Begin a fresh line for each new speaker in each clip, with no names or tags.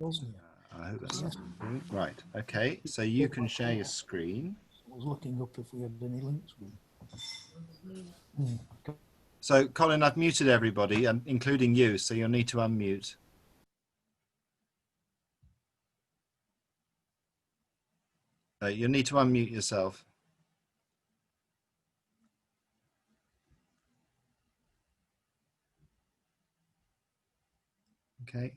wasn't it?
I hope that's
Yes.
right. Okay, so you can share your screen.
I was looking up if we had any links with it.
So, Colin, I've muted everybody, including you, so you'll need to unmute. You'll need to unmute yourself. Okay.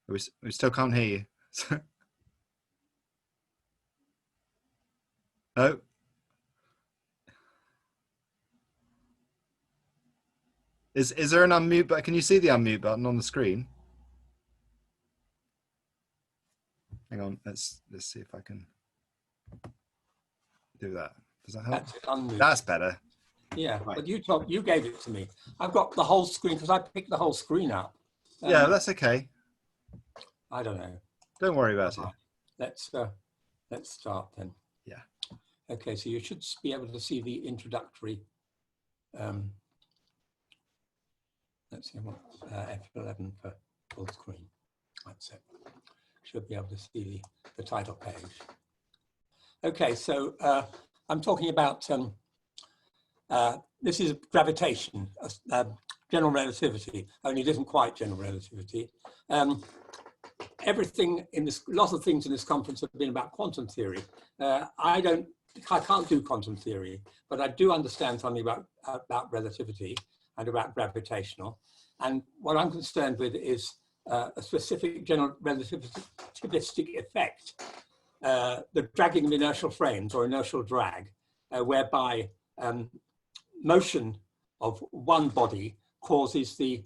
We still can't hear you. Oh. Is there an unmute button? Can you see the unmute button on the screen? Hang on, let's see if I can do that. Does that help? That's better.
Yeah, right. But you gave it to me. I've got the whole screen because I picked the whole screen up.
Yeah, that's okay.
I don't know.
Don't worry about it.
Let's start then.
Yeah.
Okay, so you should be able to see the introductory. Let's see what F11 for full screen. That's it. Should be able to see the title page. Okay, so I'm talking about this is gravitation, general relativity. Only it isn't quite general relativity. Everything in this, lots of things in this conference have been about quantum theory. I can't do quantum theory, but I do understand something about relativity and about gravitational. And what I'm concerned with is a specific general relativistic effect, the dragging of inertial frames or inertial drag, whereby motion of one body causes the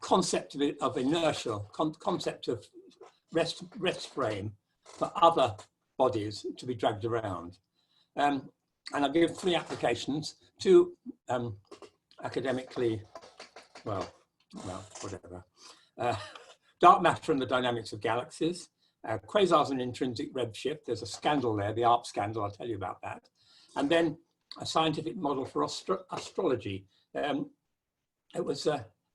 concept of inertial, concept of rest frame for other bodies to be dragged around. And I'll give 3 applications, 2 academically, well, whatever. Dark matter and the dynamics of galaxies, quasars and intrinsic redshift. There's a scandal there, the ARP scandal, I'll tell you about that. And then a scientific model for astrology. It was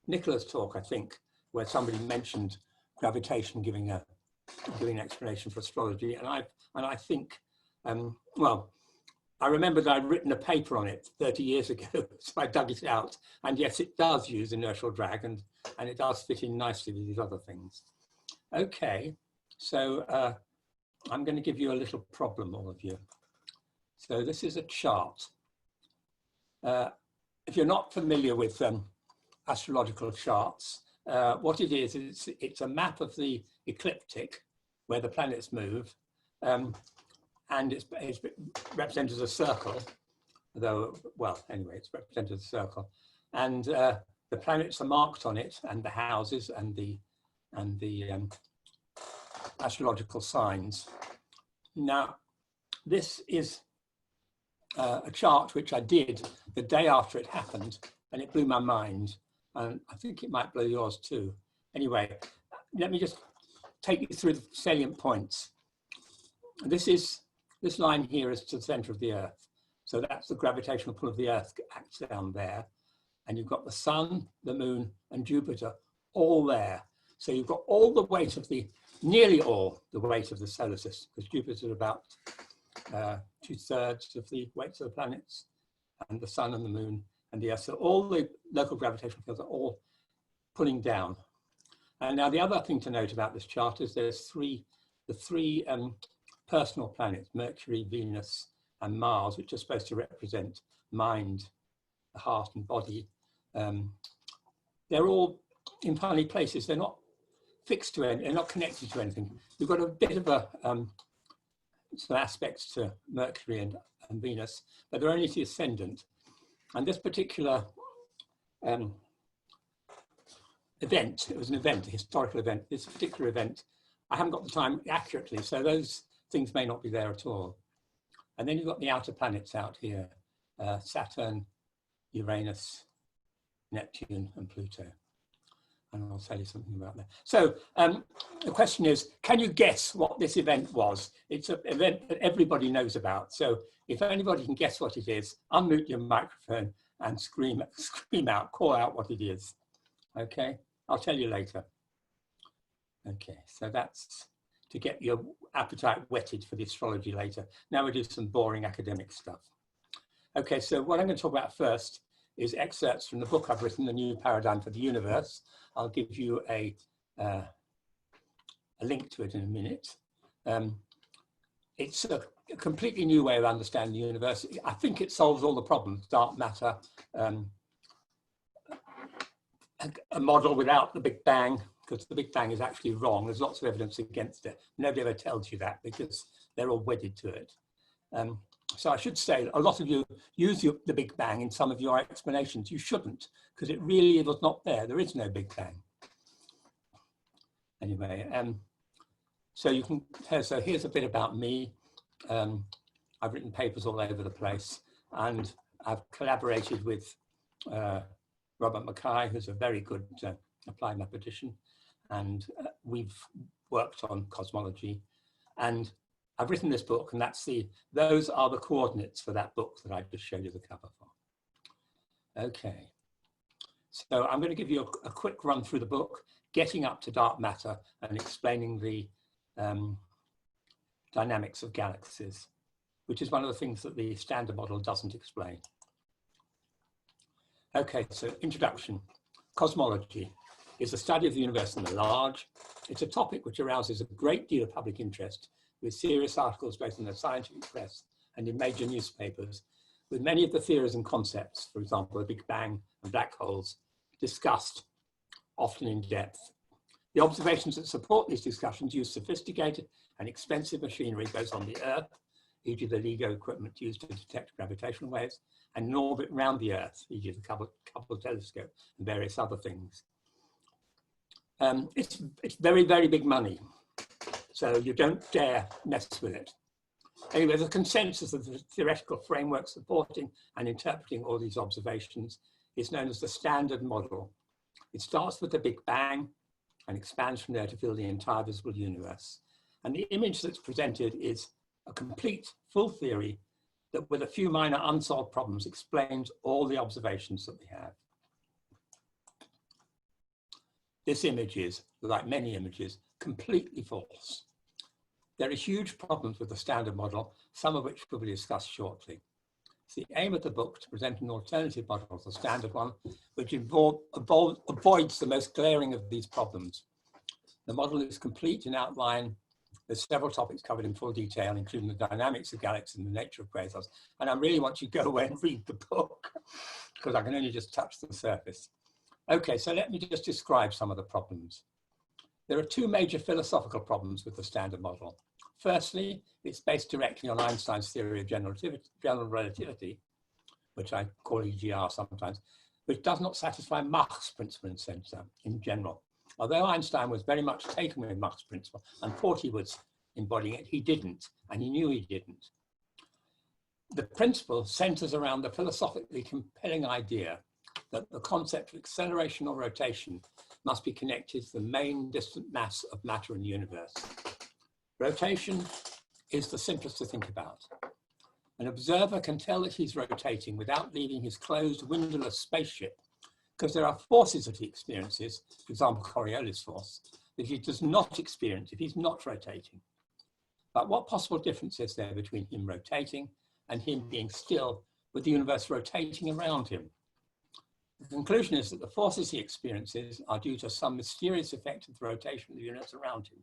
Nicola's talk, I think, where somebody mentioned gravitation giving an explanation for astrology. And I think, well, I remember that I'd written a paper on it 30 years ago, so I dug it out. And yes, it does use inertial drag, and it does fit in nicely with these other things. Okay, so I'm going to give you a little problem, all of you. So this is a chart. If you're not familiar with astrological charts, what it is, it's a map of the ecliptic where the planets move. And it's represented as a circle, though, well, anyway, it's represented as a circle. And the planets are marked on it, and the houses and the astrological signs. Now, this is a chart which I did the day after it happened, and it blew my mind. And I think it might blow yours too. Anyway, let me just take you through the salient points. This line here is to the center of the Earth. So that's the gravitational pull of the Earth acts down there. And you've got the sun, the moon, and Jupiter all there. So you've got all the weight of nearly all the weight of the solar system, because Jupiter is about 2/3 of the weights of the planets, and the sun and the moon and the Earth. So all the local gravitational fields are all pulling down. And now the other thing to note about this chart is there's the three personal planets, Mercury, Venus, and Mars, which are supposed to represent mind, the heart and body. They're all in funny places. They're not fixed to anything, they're not connected to anything. We've got a bit of some aspects to Mercury and Venus, but they're only to the ascendant. And this particular event, it was an event, a historical event, this particular event, I haven't got the time accurately, so those things may not be there at all. And then you've got the outer planets out here, Saturn, Uranus, Neptune, and Pluto. And I'll tell you something about that. So the question is, can you guess what this event was? It's an event that everybody knows about. So if anybody can guess what it is, unmute your microphone and scream out, call out what it is. Okay, I'll tell you later. Okay, so that's to get your appetite whetted for the astrology later. Now we'll do some boring academic stuff. Okay, so what I'm going to talk about first is excerpts from the book I've written, The New Paradigm for the Universe. I'll give you a link to it in a minute. It's a completely new way of understanding the universe. I think it solves all the problems, dark matter, a model without the Big Bang, because the Big Bang is actually wrong. There's lots of evidence against it. Nobody ever tells you that because they're all wedded to it. So I should say a lot of you use the Big Bang in some of your explanations. You shouldn't, because it really was not there. There is no Big Bang. Anyway, so you can, so here's a bit about me. I've written papers all over the place, and I've collaborated with Robert Mackay, who's a very good applied mathematician, and we've worked on cosmology. And I've written this book, and those are the coordinates for that book that I just showed you the cover for. Okay, so I'm going to give you a quick run through the book, getting up to dark matter and explaining the dynamics of galaxies, which is one of the things that the standard model doesn't explain. Okay, so introduction. Cosmology is the study of the universe in the large. It's a topic which arouses a great deal of public interest, with serious articles both in the scientific press and in major newspapers, with many of the theories and concepts, for example, the Big Bang and black holes, discussed often in depth. The observations that support these discussions use sophisticated and expensive machinery both on the Earth, e.g. the LIGO equipment used to detect gravitational waves, and in orbit around the Earth, e.g. the Hubble telescope and various other things. It's very, very big money, so you don't dare mess with it. Anyway, the consensus of the theoretical framework supporting and interpreting all these observations is known as the Standard Model. It starts with the Big Bang and expands from there to fill the entire visible universe. And the image that's presented is a complete, full theory that, with a few minor unsolved problems, explains all the observations that we have. This image is, like many images, completely false. There are huge problems with the Standard Model, some of which will be discussed shortly. It's the aim of the book to present an alternative model to the standard one, which avoids the most glaring of these problems. The model is complete in outline. There's several topics covered in full detail, including the dynamics of galaxies and the nature of quasars. And I really want you to go away and read the book, because I can only just touch the surface. Okay, so let me just describe some of the problems. There are two major philosophical problems with the Standard Model. Firstly, it's based directly on Einstein's theory of general relativity, which I call EGR sometimes, which does not satisfy Mach's principle in general. Although Einstein was very much taken with Mach's principle and thought he was embodying it, he didn't, and he knew he didn't. The principle centers around the philosophically compelling idea that the concept of acceleration or rotation must be connected to the main distant mass of matter in the universe. Rotation is the simplest to think about. An observer can tell that he's rotating without leaving his closed, windowless spaceship, because there are forces that he experiences, for example, Coriolis force, that he does not experience if he's not rotating. But what possible difference is there between him rotating and him being still, with the universe rotating around him? The conclusion is that the forces he experiences are due to some mysterious effect of the rotation of the universe around him.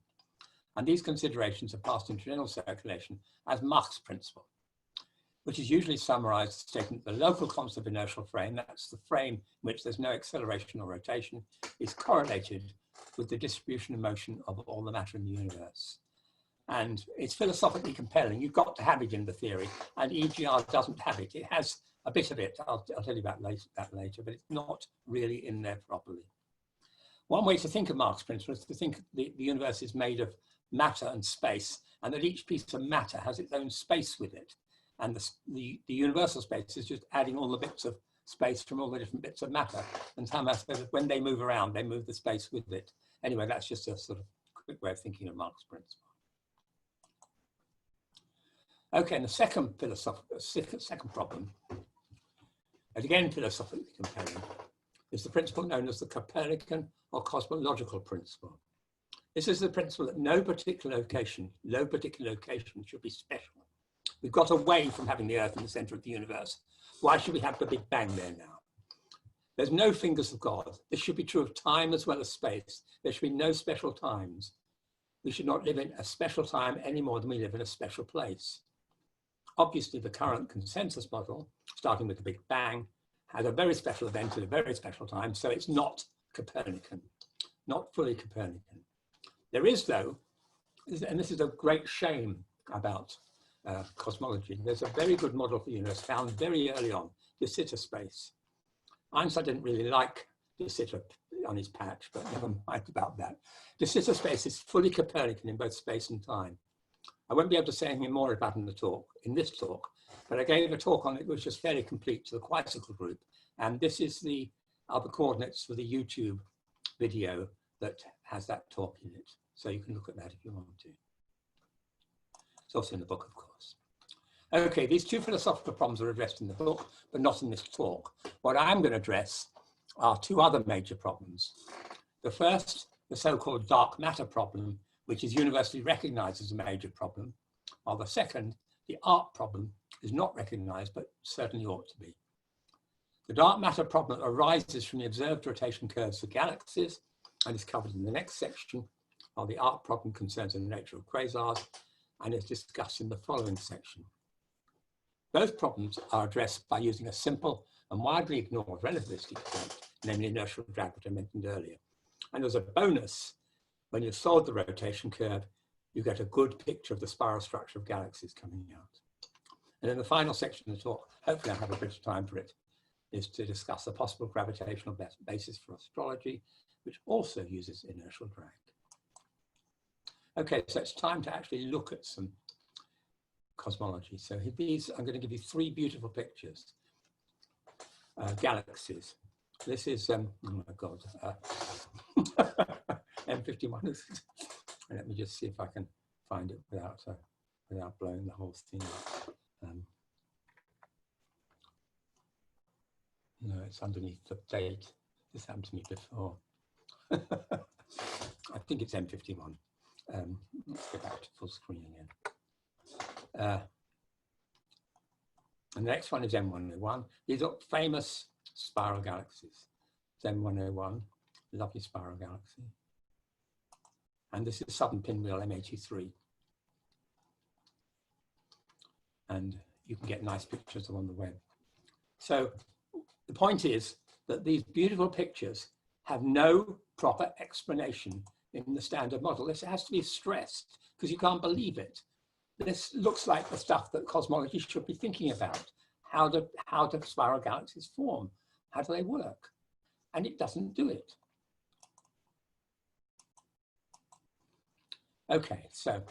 And these considerations are passed into general circulation as Mach's principle, which is usually summarized as stating that the local constant of inertial frame, that's the frame in which there's no acceleration or rotation, is correlated with the distribution of motion of all the matter in the universe. And it's philosophically compelling. You've got to have it in the theory, and EGR doesn't have it. It has a bit of it. I'll tell you about that later, but it's not really in there properly. One way to think of Mach's principle is to think the universe is made of matter and space, and that each piece of matter has its own space with it. And the universal space is just adding all the bits of space from all the different bits of matter. And somehow, so that when they move around, they move the space with it. Anyway, that's just a sort of quick way of thinking of Mach's principle. Okay, and the second problem, and again philosophically compelling, is the principle known as the Copernican or cosmological principle. This is the principle that no particular location should be special. We've got away from having the Earth in the center of the universe. Why should we have the Big Bang there now? There's no fingers of God. This should be true of time as well as space. There should be no special times. We should not live in a special time any more than we live in a special place. Obviously, the current consensus model, starting with the Big Bang, has a very special event at a very special time, so it's not Copernican, not fully Copernican. There is, though, and this is a great shame about cosmology, there's a very good model for the universe found very early on, de Sitter space. Einstein didn't really like de Sitter on his patch, but never mind about that. De Sitter space is fully Copernican in both space and time. I won't be able to say anything more about it in this talk, but I gave a talk on it which was fairly complete to the quasical group. And this is the coordinates for the YouTube video that has that talk in it. So you can look at that if you want to. It's also in the book, of course. Okay, these two philosophical problems are addressed in the book, but not in this talk. What I'm going to address are two other major problems. The first, the so-called dark matter problem, which is universally recognized as a major problem, while the second, the arc problem, is not recognized, but certainly ought to be. The dark matter problem arises from the observed rotation curves of galaxies and is covered in the next section, while the arc problem concerns the nature of quasars and is discussed in the following section. Both problems are addressed by using a simple and widely ignored relativistic effect, namely inertial drag, which I mentioned earlier. And as a bonus, when you solve the rotation curve, you get a good picture of the spiral structure of galaxies coming out. And in the final section of the talk, hopefully I'll have a bit of time for it, is to discuss a possible gravitational basis for astrology, which also uses inertial drag. Okay, so it's time to actually look at some cosmology. So these, I'm going to give you three beautiful pictures. Galaxies. This is, oh my God, M51. Let me just see if I can find it without blowing the whole thing up. No, it's underneath the date. This happened to me before. I think it's M51. Let's go back to full screen again. And the next one is M101. These are famous spiral galaxies. It's M101, lovely spiral galaxy. And this is Southern Pinwheel M83. And you can get nice pictures of them on the web. So the point is that these beautiful pictures have no proper explanation in the standard model. This has to be stressed because you can't believe it. This looks like the stuff that cosmology should be thinking about. How do spiral galaxies form? How do they work? And it doesn't do it. Okay, so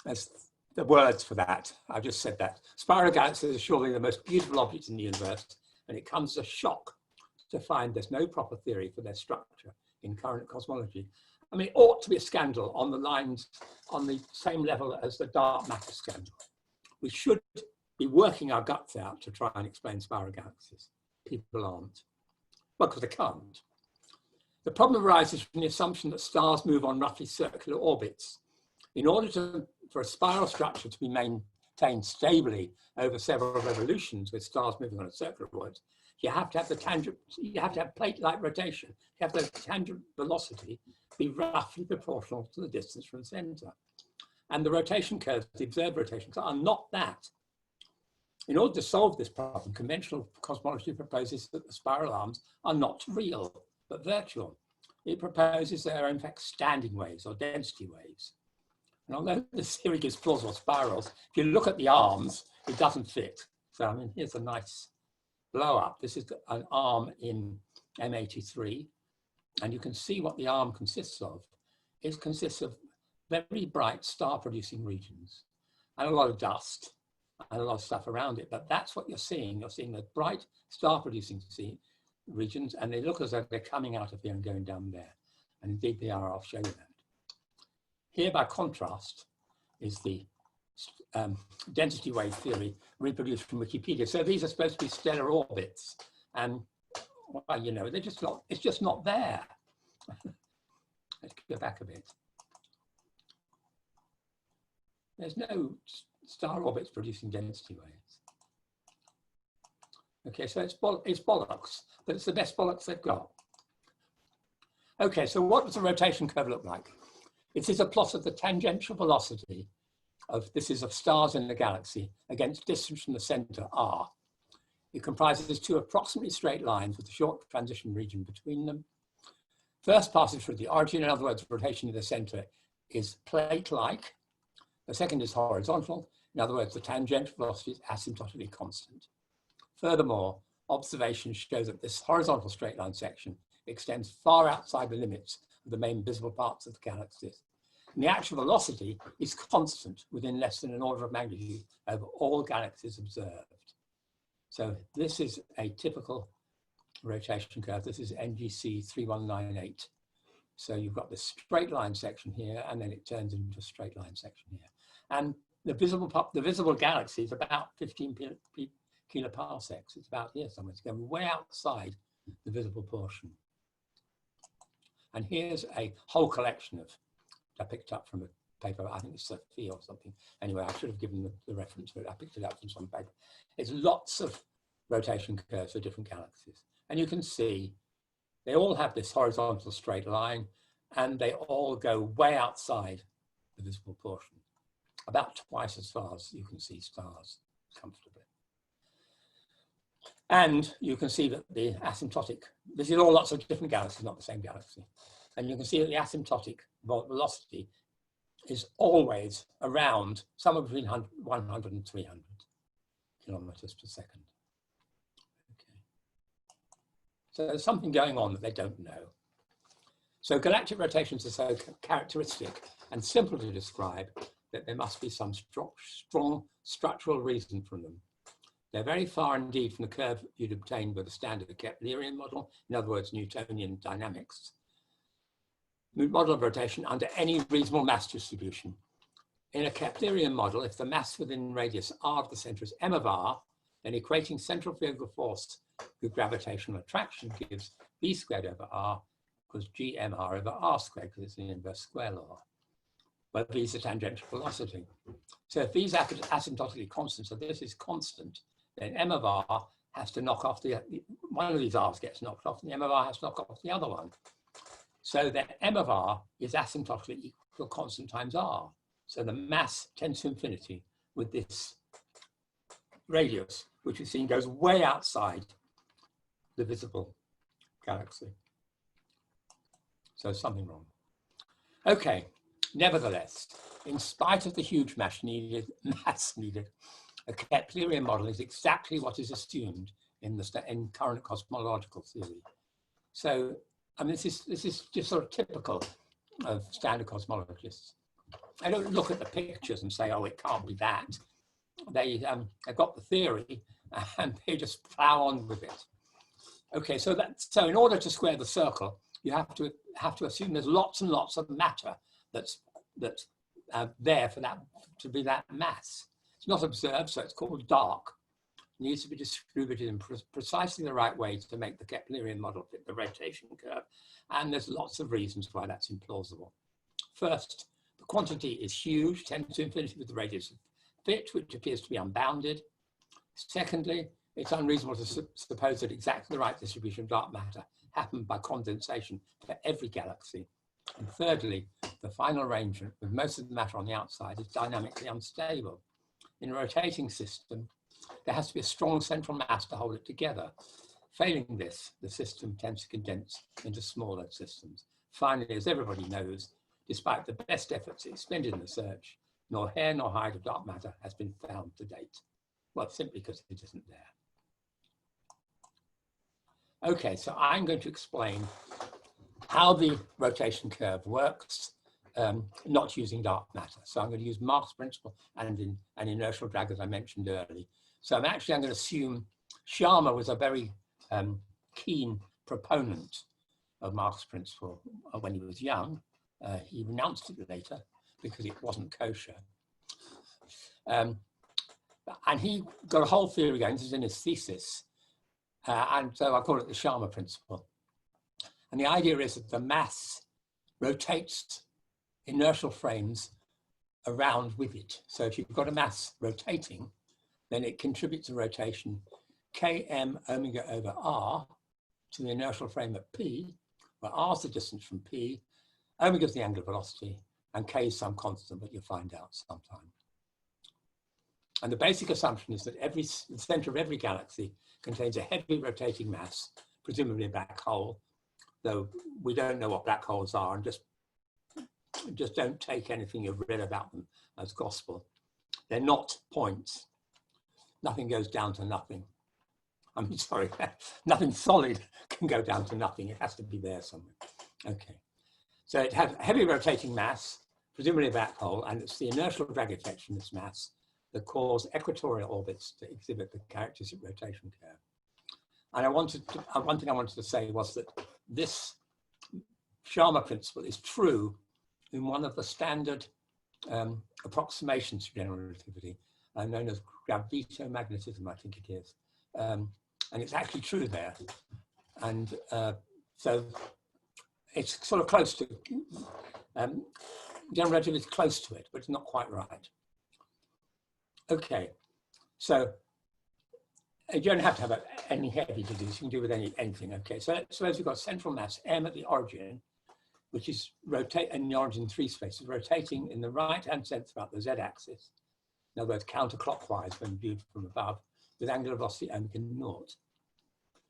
that's the words for that. I just said that. Spiral galaxies are surely the most beautiful objects in the universe, and it comes as a shock to find there's no proper theory for their structure in current cosmology. I mean, it ought to be a scandal on the lines, on the same level as the dark matter scandal. We should be working our guts out to try and explain spiral galaxies. People aren't. Well, because they can't. The problem arises from the assumption that stars move on roughly circular orbits. In order for a spiral structure to be maintained stably over several revolutions with stars moving on a circular orbit, you have to have the tangent, you have to have plate-like rotation. You have the tangent velocity be roughly proportional to the distance from the center. And the rotation curves, the observed rotation curves, are not that. In order to solve this problem, conventional cosmology proposes that the spiral arms are not real, but virtual. It proposes they are in fact standing waves or density waves. And although this theory gives plausible spirals, if you look at the arms, it doesn't fit. So I mean, here's a nice blow up. This is an arm in M83, and you can see what the arm consists of. It consists of very bright star-producing regions and a lot of dust and a lot of stuff around it, but that's what you're seeing. You're seeing the bright star-producing regions, and they look as though they're coming out of here and going down there. And indeed they are, I'll show you that. Here, by contrast, is the density wave theory reproduced from Wikipedia. So these are supposed to be stellar orbits, and well, you know, they're just not, it's just not there. Let's go back a bit. There's no star orbits producing density waves. Okay, so it's bollocks, but it's the best bollocks they've got. Okay, so what does the rotation curve look like? It is a plot of the tangential velocity of stars in the galaxy against distance from the center, r. It comprises two approximately straight lines with a short transition region between them. First passes through the origin, in other words, rotation in the center is plate-like. The second is horizontal. In other words, the tangential velocity is asymptotically constant. Furthermore, observations show that this horizontal straight line section extends far outside the limits of the main visible parts of the galaxies. And the actual velocity is constant within less than an order of magnitude over all galaxies observed. So this is a typical rotation curve. This is NGC 3198. So you've got this straight line section here, and then it turns into a straight line section here. And the visible galaxy is about 15 kiloparsecs. It's about here somewhere. It's going way outside the visible portion. And here's a whole collection of, I picked up from a paper, I think it's Sophia or something. Anyway, I should have given the reference, but I picked it up from some paper. It's lots of rotation curves for different galaxies. And you can see they all have this horizontal straight line, and they all go way outside the visible portion, about twice as far as you can see stars comfortably. And you can see that the asymptotic, this is all lots of different galaxies, not the same galaxy. And you can see that the asymptotic velocity is always around somewhere between 100 and 300 kilometers per second. Okay. So there's something going on that they don't know. So galactic rotations are so characteristic and simple to describe that there must be some strong structural reason for them. They're very far indeed from the curve you'd obtain with a standard Keplerian model, in other words, Newtonian dynamics. Model of rotation under any reasonable mass distribution. In a Keplerian model, if the mass within radius r of the center is m of r, then equating centrifugal force with gravitational attraction gives v squared over r equals gmr over r squared, because it's the inverse square law. But v is the tangential velocity. So if v is asymptotically constant, so this is constant, then m of r has to knock off one of these r's gets knocked off, and the m of r has to knock off the other one. So that m of r is asymptotically equal to a constant times r. So the mass tends to infinity with this radius, which we've seen goes way outside the visible galaxy. So something wrong. Okay, nevertheless, in spite of the huge mass needed, a Keplerian model is exactly what is assumed in current cosmological theory. So, I mean, this is just sort of typical of standard cosmologists. I don't look at the pictures and say, oh, it can't be that. They've got the theory and they just plow on with it. Okay, so in order to square the circle, you have to assume there's lots and lots of matter that's there for that to be that mass. It's not observed, so it's called dark. It needs to be distributed in precisely the right way to make the Keplerian model fit the rotation curve. And there's lots of reasons why that's implausible. First, the quantity is huge, tends to infinity with the radius of fit, which appears to be unbounded. Secondly, it's unreasonable to suppose that exactly the right distribution of dark matter happened by condensation for every galaxy. And thirdly, the final arrangement with most of the matter on the outside is dynamically unstable. In a rotating system, there has to be a strong central mass to hold it together. Failing this, the system tends to condense into smaller systems. Finally, as everybody knows, despite the best efforts expended in the search, nor hair nor hide of dark matter has been found to date. Well, simply because it isn't there. Okay, so I'm going to explain how the rotation curve works, not using dark matter. So I'm going to use Mach's principle and inertial drag, as I mentioned earlier. So I'm going to assume Sharma was a very keen proponent of Mach's principle when he was young. He renounced it later because it wasn't kosher. And he got a whole theory going, this is in his thesis. And so I call it the Sharma principle. And the idea is that the mass rotates inertial frames around with it. So if you've got a mass rotating, then it contributes a rotation km omega over r to the inertial frame at P, where r is the distance from P, omega is the angular velocity, and k is some constant, but you'll find out sometime. And the basic assumption is that the center of every galaxy contains a heavy rotating mass, presumably a black hole, though we don't know what black holes are, and just don't take anything you've read about them as gospel. They're not points. Nothing goes down to nothing. I'm sorry, nothing solid can go down to nothing. It has to be there somewhere. Okay. So it has heavy rotating mass, presumably a black hole, and it's the inertial drag effect from this mass that cause equatorial orbits to exhibit the characteristic rotation curve. And one thing I wanted to say was that this Sharma principle is true in one of the standard approximations to general relativity, known as gravitomagnetism, I think it is. And it's actually true there. And so it's sort of close to, general relativity is close to it, but it's not quite right. Okay, so you don't have to have any heavy to do this, you can do with anything. Okay, so let's suppose you've got central mass m at the origin, which is in the origin 3 spaces, rotating in the right-hand sense about the z-axis, in other words, counterclockwise when viewed from above, with angular velocity omega naught.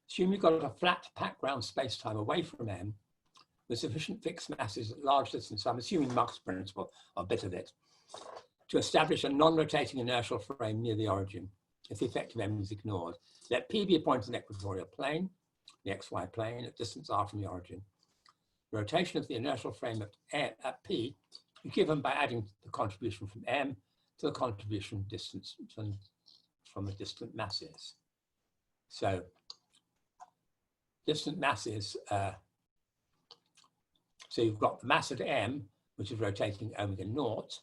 Assume you've got a flat background space-time away from m, with sufficient fixed masses at large distance, so I'm assuming Mach's principle, or a bit of it, to establish a non-rotating inertial frame near the origin, if the effect of m is ignored. Let P be a point in the equatorial plane, the xy plane, at distance r from the origin. Rotation of the inertial frame at P is given by adding the contribution from m to the contribution distance from the distant masses. So distant masses, so you've got the mass at m, which is rotating omega naught,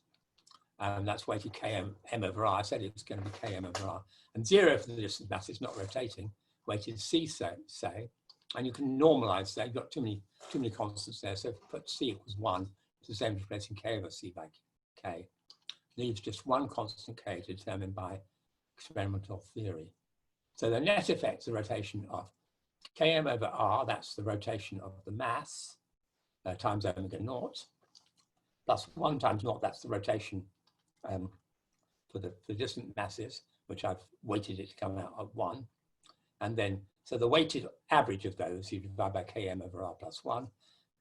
that's weighted km over r. I said it was going to be km over r. And 0 for the distant mass is not rotating, weighted c, say, and you can normalize that. You've got too many constants there. So if you put c equals 1, it's the same as replacing k over c by k. Leaves just one constant k determined by experimental theory. So the net effect is the rotation of km over r, that's the rotation of the mass, times omega naught, plus 1 times naught, that's the rotation for the distant masses, which I've weighted it to come out at 1. And then, so the weighted average of those, you divide by km over r plus 1,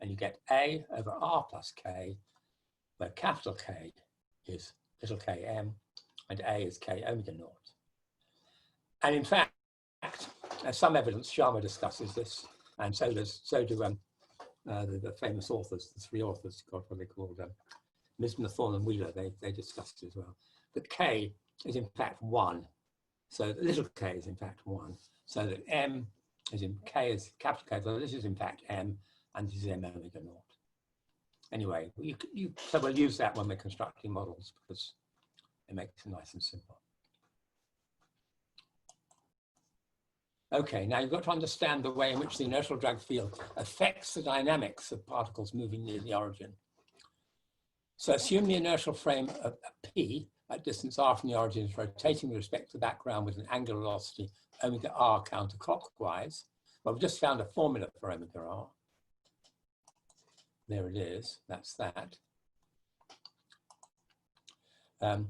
and you get a over r plus k, where capital K is little km, and a is k omega naught. And in fact, there's some evidence, Sharma discusses this, and so do the famous authors, the 3 authors, God, what are they called? Misner, Thorne, and Wheeler, they discussed it as well. That k is in fact 1. So little k is in fact 1. So that m is in k is capital K, so this is in fact m, and this is m omega naught. Anyway, so we'll use that when we're constructing models because it makes it nice and simple. Okay, now you've got to understand the way in which the inertial drag field affects the dynamics of particles moving near the origin. So assume the inertial frame of P at distance r from the origin is rotating with respect to the background with an angular velocity omega r counterclockwise. Well, we've just found a formula for omega r. There it is, that's that. But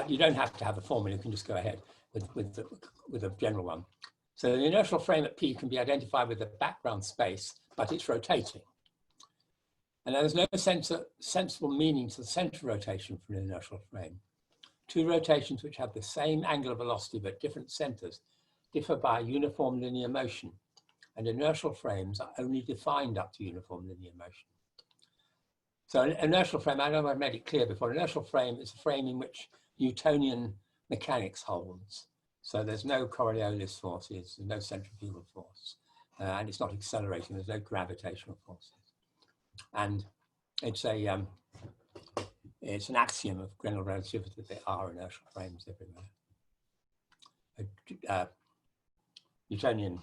you don't have to have a formula, you can just go ahead with a general one. So the inertial frame at P can be identified with the background space, but it's rotating. And there's no sensible meaning to the center rotation for an inertial frame. 2 rotations which have the same angular velocity but different centers differ by uniform linear motion, and inertial frames are only defined up to uniform linear motion. So an inertial frame, I know I've made it clear before, an inertial frame is a frame in which Newtonian mechanics holds. So there's no Coriolis forces, there's no centrifugal force, and it's not accelerating, there's no gravitational forces. And it's an axiom of general relativity that there are inertial frames everywhere. Newtonian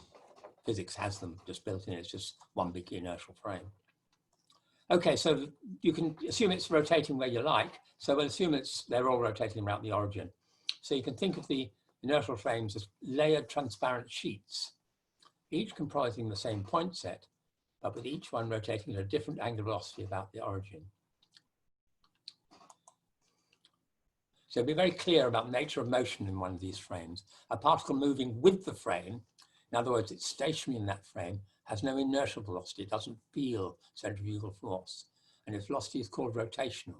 physics has them just built in. It's just one big inertial frame. Okay, so you can assume it's rotating where you like. So we'll assume they're all rotating around the origin. So you can think of the inertial frames as layered transparent sheets, each comprising the same point set, but with each one rotating at a different angular velocity about the origin. So be very clear about the nature of motion in one of these frames. A particle moving with the frame, in other words, it's stationary in that frame, has no inertial velocity. It doesn't feel centrifugal force, and its velocity is called rotational.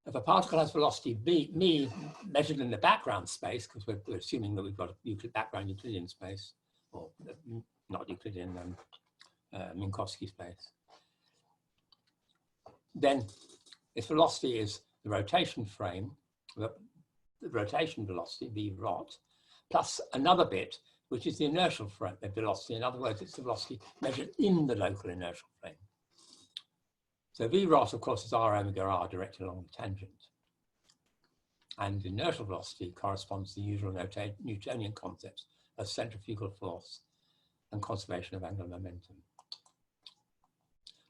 If a particle has velocity v measured in the background space, because we're assuming that we've got a background Euclidean space, or not Euclidean, Minkowski space, then its velocity is the rotation frame, the rotation velocity, v rot, plus another bit, which is the inertial velocity. In other words, it's the velocity measured in the local inertial frame. So v rot, of course, is r omega r directed along the tangent. And inertial velocity corresponds to the usual Newtonian concepts of centrifugal force and conservation of angular momentum.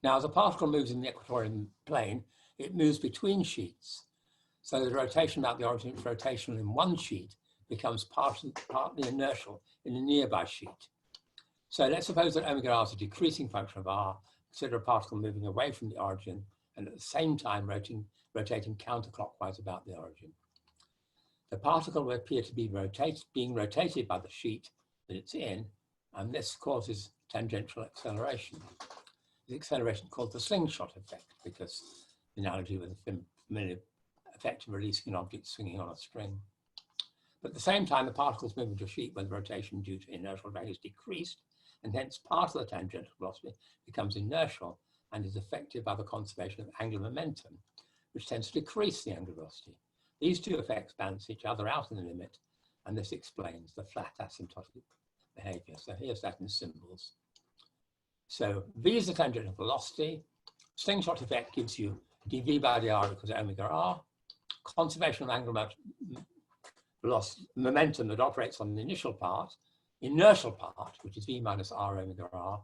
Now, as a particle moves in the equatorial plane, it moves between sheets. So the rotation about the origin, rotational in one sheet, becomes partly inertial in a nearby sheet. So let's suppose that omega r is a decreasing function of r. Consider a particle moving away from the origin and at the same time rotating counterclockwise about the origin. The particle will appear to be being rotated by the sheet that it's in, and this causes tangential acceleration. The acceleration called the slingshot effect, because the analogy with the familiar effect of releasing an object swinging on a string. But at the same time, the particles move into a sheet when the rotation due to inertial drag is decreased, and hence part of the tangential velocity becomes inertial and is affected by the conservation of angular momentum, which tends to decrease the angular velocity. These two effects balance each other out in the limit, and this explains the flat asymptotic behavior. So here's that in symbols. So v is the tangential velocity. Slingshot effect gives you dv by dr equals omega r. Conservation of angular velocity, momentum that operates on the initial part, inertial part, which is v minus r omega r,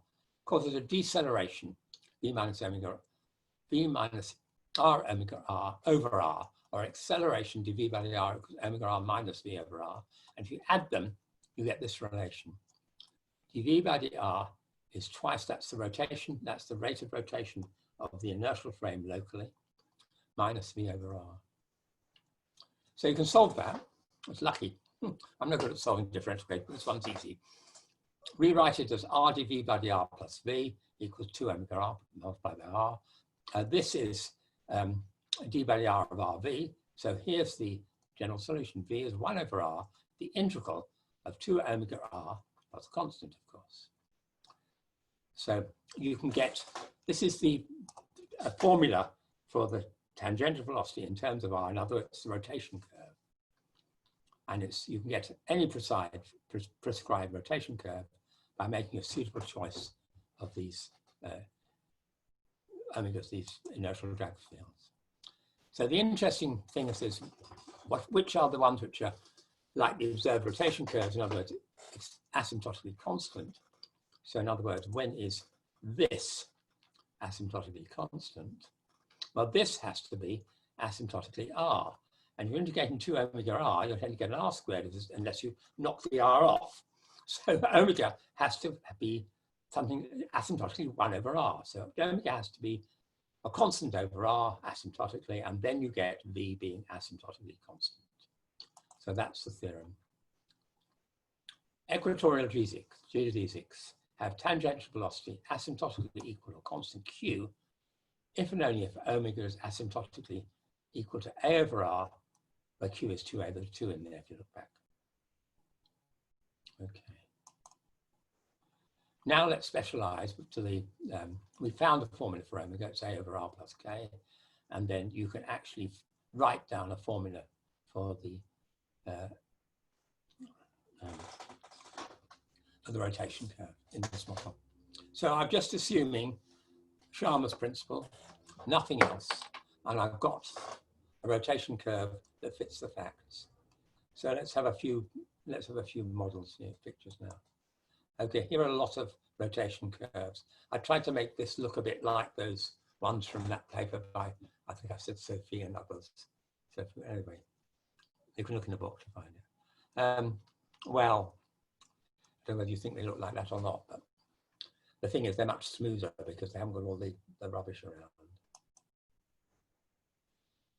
causes a deceleration, v minus r omega r over r, or acceleration dv by dr equals omega r minus v over r. And if you add them, you get this relation. dv by dr is twice, that's the rotation, that's the rate of rotation of the inertial frame locally, minus v over r. So you can solve that. It's lucky. I'm not good at solving differential equations, but this one's easy. Rewrite it as r dv by dr plus v equals 2 omega r multiplied by r. This is d by dr of rv. So here's the general solution. V is 1 over r, the integral of 2 omega r plus constant, of course. So you can get, this is the formula for the tangential velocity in terms of r. In other words, the rotation curve. And you can get any prescribed rotation curve by making a suitable choice of these omegas, these inertial drag fields. So the interesting thing is this, which are the ones which are like the observed rotation curves? In other words, it's asymptotically constant. So in other words, when is this asymptotically constant? Well, this has to be asymptotically r. And if you're integrating 2 omega r, you're going to get an r squared unless you knock the r off. So omega has to be something asymptotically 1 over r. So omega has to be a constant over r asymptotically, and then you get v being asymptotically constant. So that's the theorem. Equatorial geodesics have tangential velocity asymptotically equal or constant q, if and only if omega is asymptotically equal to a over r, where q is 2a, there's 2 in there if you look back. Okay. Now let's specialize to the, we found a formula for omega, it's a over r plus k, and then you can actually write down a formula for the rotation curve in this model. So I'm just assuming Sharma's principle, nothing else, and I've got a rotation curve that fits the facts. So let's have a few models here, pictures now. Okay, here are a lot of rotation curves. I tried to make this look a bit like those ones from that paper by, I think I said Sophie and others. So anyway, you can look in the book to find it. Well, I don't know whether you think they look like that or not, but the thing is they're much smoother because they haven't got all the rubbish around.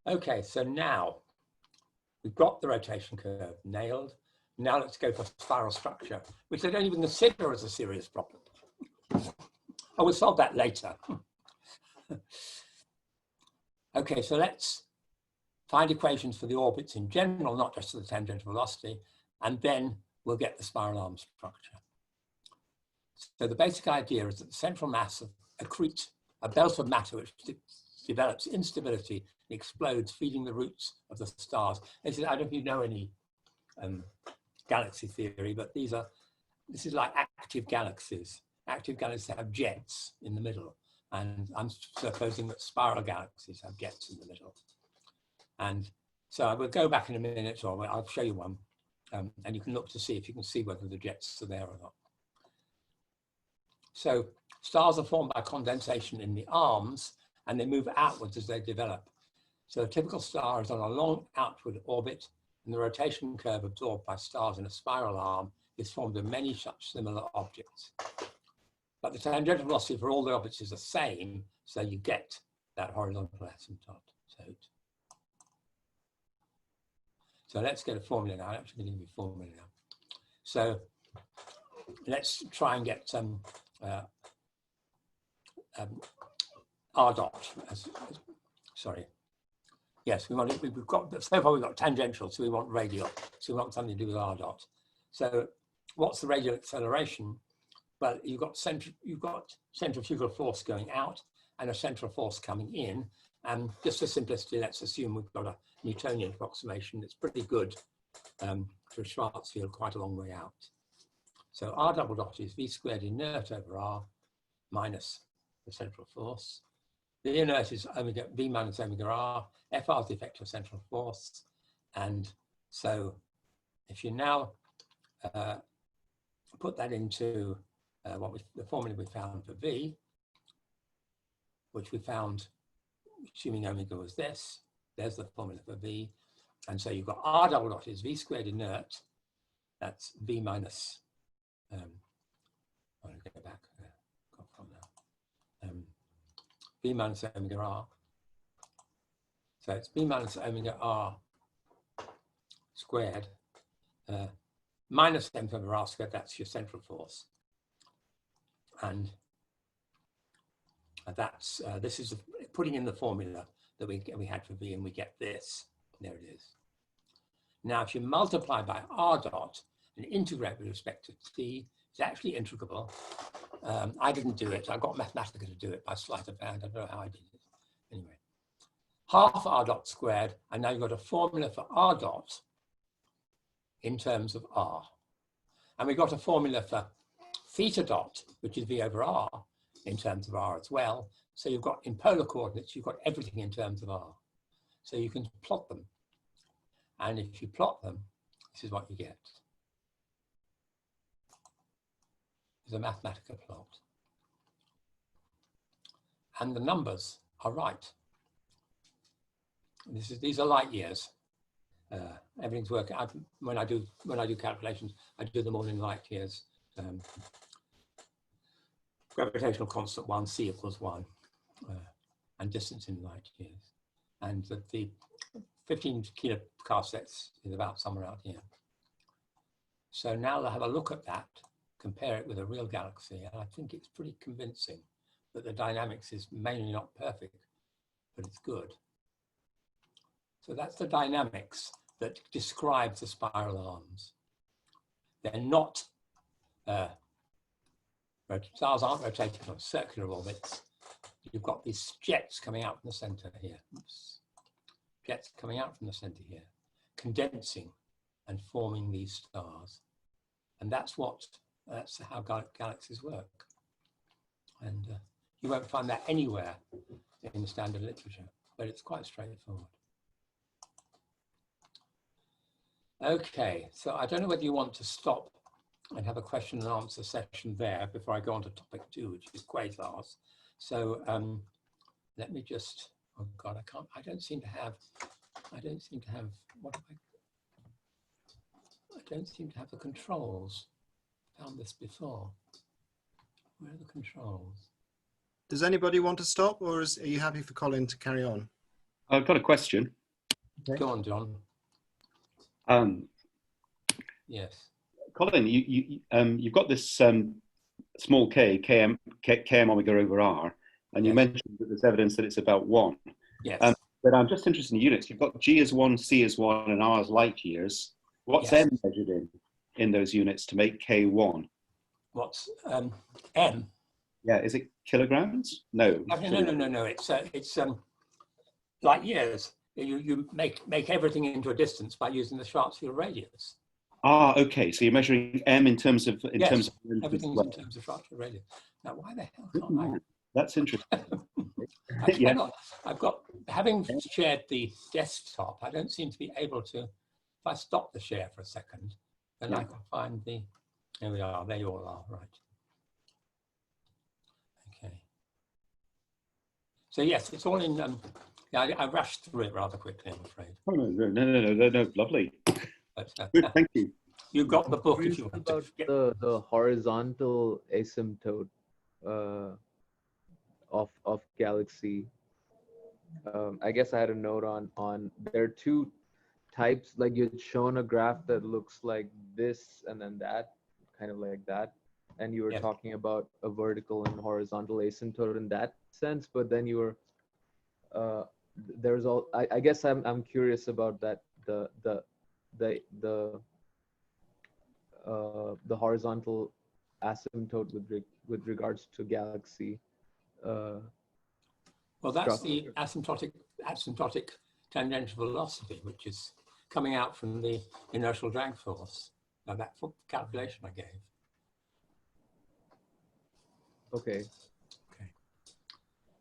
Okay, so now we've got the rotation curve nailed. Now let's go for spiral structure, which I don't even consider as a serious problem. I will solve that later. Okay, so let's find equations for the orbits in general, not just for the tangential velocity, and then we'll get the spiral arm structure. So the basic idea is that the central mass of accrete, a belt of matter which develops instability and explodes, feeding the roots of the stars. I don't know if you know any galaxy theory, but this is like active galaxies. Active galaxies have jets in the middle, and I'm supposing that spiral galaxies have jets in the middle. And so I will go back in a minute, or I'll show you one, and you can look to see if you can see whether the jets are there or not. So stars are formed by condensation in the arms, and they move outwards as they develop. So a typical star is on a long outward orbit, and the rotation curve absorbed by stars in a spiral arm is formed of many such similar objects. But the tangential velocity for all the orbits is the same, so you get that horizontal asymptote. So let's get a formula now. I'm actually going to give you a formula now. So let's try and get some R dot. Sorry. Yes, we've got, so far we've got tangential, so we want radial. So we want something to do with R dot. So what's the radial acceleration? Well, you've got centrifugal force going out and a central force coming in. And just for simplicity, let's assume we've got a Newtonian approximation that's pretty good for a Schwarz field quite a long way out. So R double dot is V squared inert over R minus the central force. The inert is omega, V minus omega R. FR is the effective central force. And so if you now put that into the formula we found for V, which we found assuming omega was this, there's the formula for V. And so you've got R double dot is V squared inert. That's V minus, I'll go back, got from now. V minus omega R. So it's V minus omega R squared minus m over R squared, that's your central force. And that's, this is putting in the formula that we had for V, and we get this, there it is. Now, if you multiply by R dot and integrate with respect to T, it's actually integrable. I didn't do it. I got Mathematica to do it by sleight of hand. I don't know how I did it. Anyway, half R dot squared, and now you've got a formula for R dot in terms of R. And we got a formula for theta dot, which is V over R, in terms of R as well. So you've got, in polar coordinates, you've got everything in terms of R. So you can plot them. And if you plot them, this is what you get. It's a Mathematica plot. And the numbers are right. These are light years. Everything's working. When I do calculations, I do them all in light years. Gravitational constant 1, c equals 1, and distance in light years. And the 15 kiloparsecs is about somewhere out here. So now they'll have a look at that, compare it with a real galaxy, and I think it's pretty convincing that the dynamics is mainly not perfect, but it's good. So that's the dynamics that describes the spiral arms. They're not, stars aren't rotating on circular orbits. You've got these jets coming out from the center here. Oops. Jets coming out from the center here, condensing and forming these stars. And that's how galaxies work. And you won't find that anywhere in standard literature, but it's quite straightforward. Okay, so I don't know whether you want to stop and have a question and answer session there before I go on to topic 2, which is quasars. So let me just, oh God, I don't seem to have, what have I don't seem to have the controls. Found this before. Where are the controls?
Does anybody want to stop, or are you happy for Colin to carry on?
I've got a question.
Okay.
Go on, John. Yes.
Colin, you've got this small km omega over r, and you
Yes.
mentioned that there's evidence that it's about 1.
Yes.
But I'm just interested in units. You've got G as 1, C as 1, and R as light years. What's
Yes.
M measured in those units to make K 1?
What's M?
Yeah, is it kilograms? No.
No. It's light years. You make everything into a distance by using the Schwarzschild radius.
Ah, okay. So you're measuring M in terms of
Yes,
of
everything's in terms of Schwarzschild radius. Now, why the hell can't I?
That's interesting.
I
Yeah.
cannot. I've got, having shared the desktop, I don't seem to be able to, if I stop the share for a second, then I can find the, here we are, there you all are, right. Okay. So yes, it's all in, yeah, I rushed through it rather quickly, I'm afraid.
Oh, no, lovely.
But,
Good, thank you.
you got the book if you want to.
About the horizontal asymptote of galaxy. I guess I had a note on there are 2 types, like you'd shown a graph that looks like this and then that, kind of like that. And you were
Yes.
talking about a vertical and horizontal asymptote in that sense, but then you were, there's all, I guess I'm curious about that, the horizontal asymptote with regards to galaxy.
Well, that's the
structure.
asymptotic tangential velocity, which is coming out from the inertial drag force. Now that calculation I gave.
Okay.
Okay.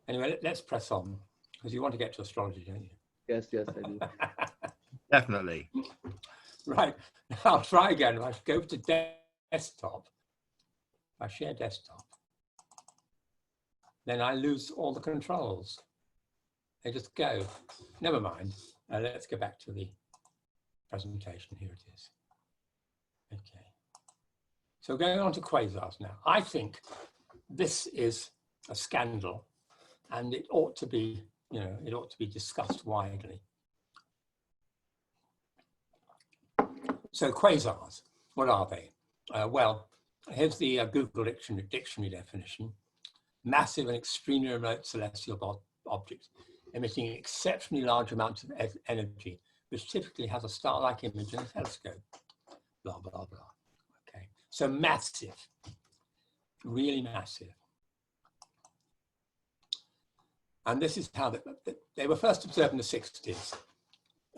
Anyway, let's press on, because you want to get to astrology, don't you?
Yes, I do.
Definitely.
Right. Now I'll try again. I go to desktop. I share desktop. Then I lose all the controls. They just go. Never mind. Let's go back to the presentation. Here it is. Okay. So going on to quasars now. I think this is a scandal, and it ought to be, it ought to be discussed widely. So quasars, what are they? Well, here's the Google dictionary definition. Massive and extremely remote celestial objects emitting exceptionally large amounts of energy, which typically has a star-like image in a telescope. Blah, blah, blah. Okay, so massive, really massive. And this is how they were first observed in the 60s.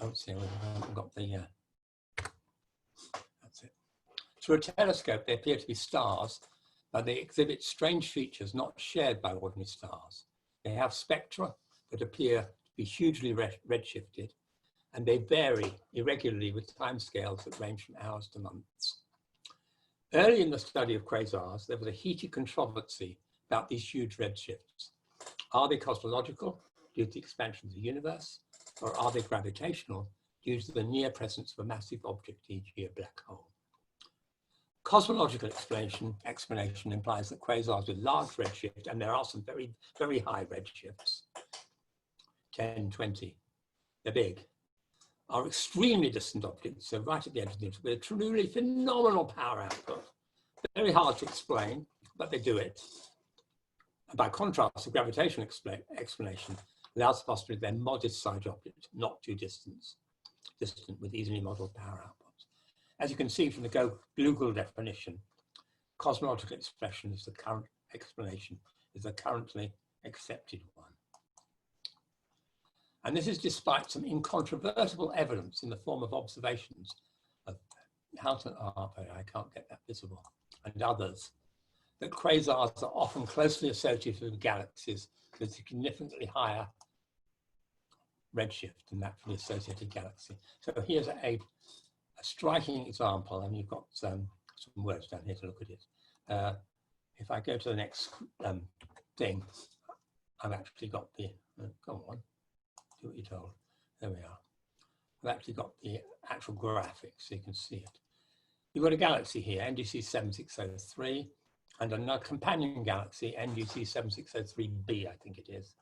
Oh, see, we haven't got the, that's it. Through a telescope, they appear to be stars, but they exhibit strange features not shared by ordinary stars. They have spectra that appear to be hugely redshifted, and they vary irregularly with timescales that range from hours to months. Early in the study of quasars, there was a heated controversy about these huge redshifts. Are they cosmological due to the expansion of the universe, or are they gravitational due to the near presence of a massive object, e.g. a black hole? Cosmological explanation implies that quasars with large redshift, and there are some very, very high redshifts, 10, 20, they're big, are extremely distant objects, so right at the edge of the universe, with a truly phenomenal power output. Very hard to explain, but they do it. And by contrast, the gravitational explanation allows the possibility they're modest-sized objects, not too distant with easily modeled power outputs. As you can see from the Google definition, cosmological expression is the current explanation, is the currently accepted one. And this is despite some incontrovertible evidence in the form of observations of Houghton, I can't get that visible, and others, that quasars are often closely associated with galaxies with significantly higher redshift than that for the associated galaxy. So here's a striking example, and you've got some words down here to look at it. If I go to the next thing, I've actually got the, go on, do what you're told. There we are. I've actually got the actual graphics so you can see it. You've got a galaxy here, NGC 7603, and another companion galaxy, NGC 7603b, I think it is.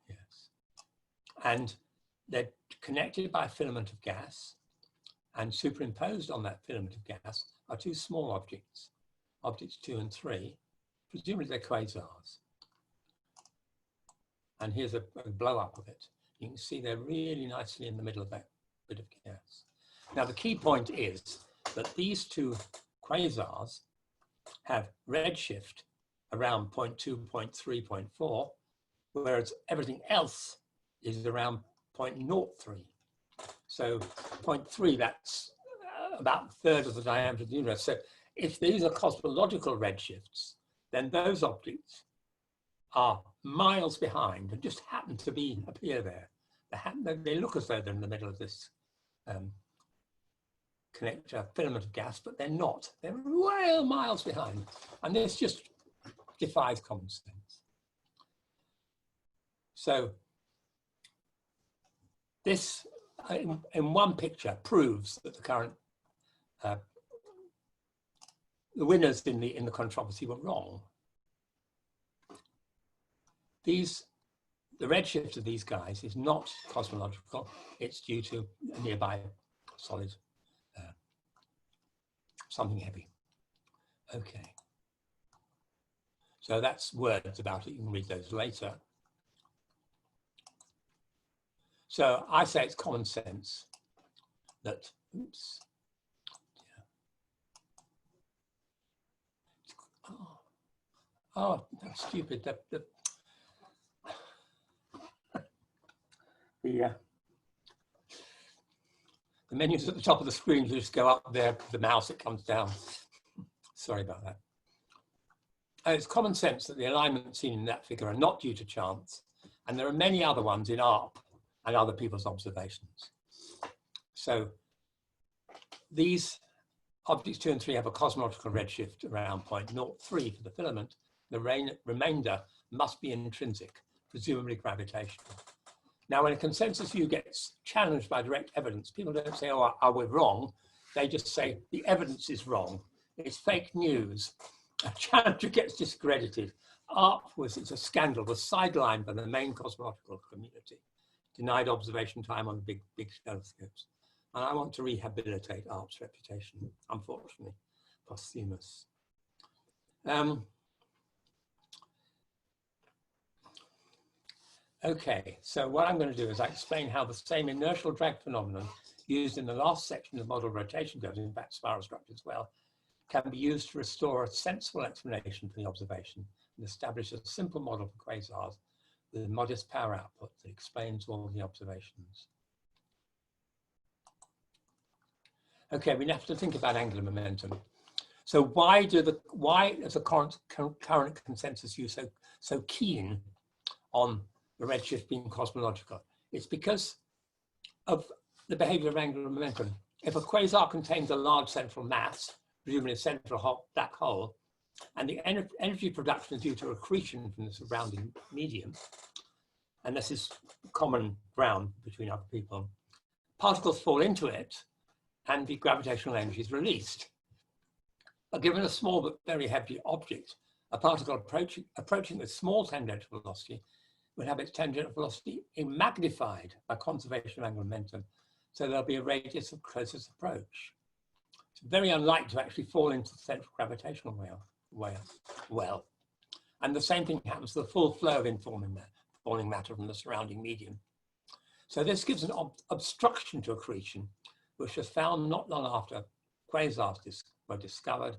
Yes. And they're connected by a filament of gas, and superimposed on that filament of gas are two small objects, objects 2 and 3, presumably they're quasars. And here's a blow up of it. You can see they're really nicely in the middle of that bit of gas. Now, the key point is that these two quasars have redshift around 0.2, 0.3, 0.4, whereas everything else is around 0.03. So 0.3, that's about a third of the diameter of the universe. So if these are cosmological redshifts, then those objects are miles behind and just happen to appear there. They look as though they're in the middle of this connector filament of gas, but they're not. They're well miles behind. And this just defies common sense. So this, in one picture, proves that the current, the winners in the controversy were wrong. The redshift of these guys is not cosmological. It's due to a nearby solid, something heavy. Okay. So that's words about it. You can read those later. So I say it's common sense that, oops. Yeah. Oh, that's stupid. The menus at the top of the screen, you just go up there, the mouse, it comes down. Sorry about that. And it's common sense that the alignments seen in that figure are not due to chance, and there are many other ones in ARP and other people's observations. So these objects 2 and 3 have a cosmological redshift around 0.03 for the filament. The remainder must be intrinsic, presumably gravitational. Now, when a consensus view gets challenged by direct evidence, people don't say, oh, we're wrong. They just say, the evidence is wrong. It's fake news. A challenger gets discredited. ARP it's a scandal, was sidelined by the main cosmological community, denied observation time on big telescopes. And I want to rehabilitate ARP's reputation, unfortunately, posthumous. Okay, so what I'm going to do is I explain how the same inertial drag phenomenon used in the last section of model rotation curves, in fact spiral structure as well, can be used to restore a sensible explanation for the observation and establish a simple model for quasars with modest power output that explains all the observations. Okay, we have to think about angular momentum. So why is the current consensus view so keen on the redshift being cosmological? It's because of the behavior of angular momentum. If a quasar contains a large central mass, presumably a central black hole, and the energy production is due to accretion from the surrounding medium, and this is common ground between other people, particles fall into it and the gravitational energy is released. But given a small but very heavy object, a particle approaching with small tangential velocity would have its tangential velocity magnified by conservation of angular momentum. So there'll be a radius of closest approach. It's very unlikely to actually fall into the central gravitational well. And the same thing happens to the full flow of falling matter from the surrounding medium. So this gives an obstruction to accretion, which was found not long after quasars were discovered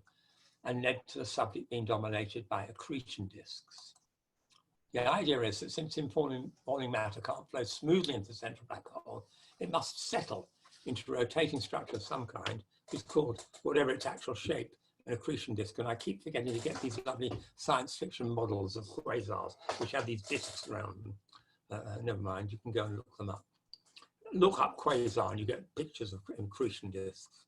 and led to the subject being dominated by accretion disks. The idea is that since falling matter can't flow smoothly into the central black hole, it must settle into a rotating structure of some kind. It's called, whatever its actual shape, an accretion disk. And I keep forgetting to get these lovely science fiction models of quasars, which have these disks around them. Never mind, you can go and look them up. Look up quasar and you get pictures of accretion disks.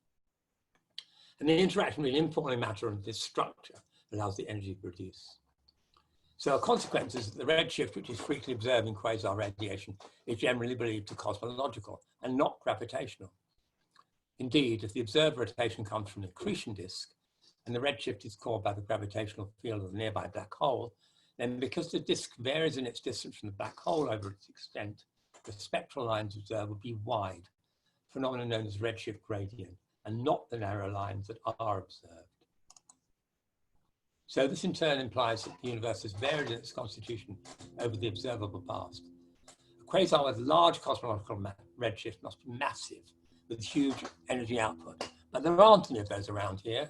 And the interaction between infalling matter and this structure allows the energy to produce. So a consequence is that the redshift, which is frequently observed in quasar radiation, is generally believed to be cosmological and not gravitational. Indeed, if the observed rotation comes from an accretion disk, and the redshift is caused by the gravitational field of the nearby black hole, then because the disk varies in its distance from the black hole over its extent, the spectral lines observed will be wide, a phenomenon known as redshift gradient, and not the narrow lines that are observed. So this in turn implies that the universe has varied in its constitution over the observable past. A quasar with large cosmological redshift must be massive, with huge energy output. But there aren't any of those around here,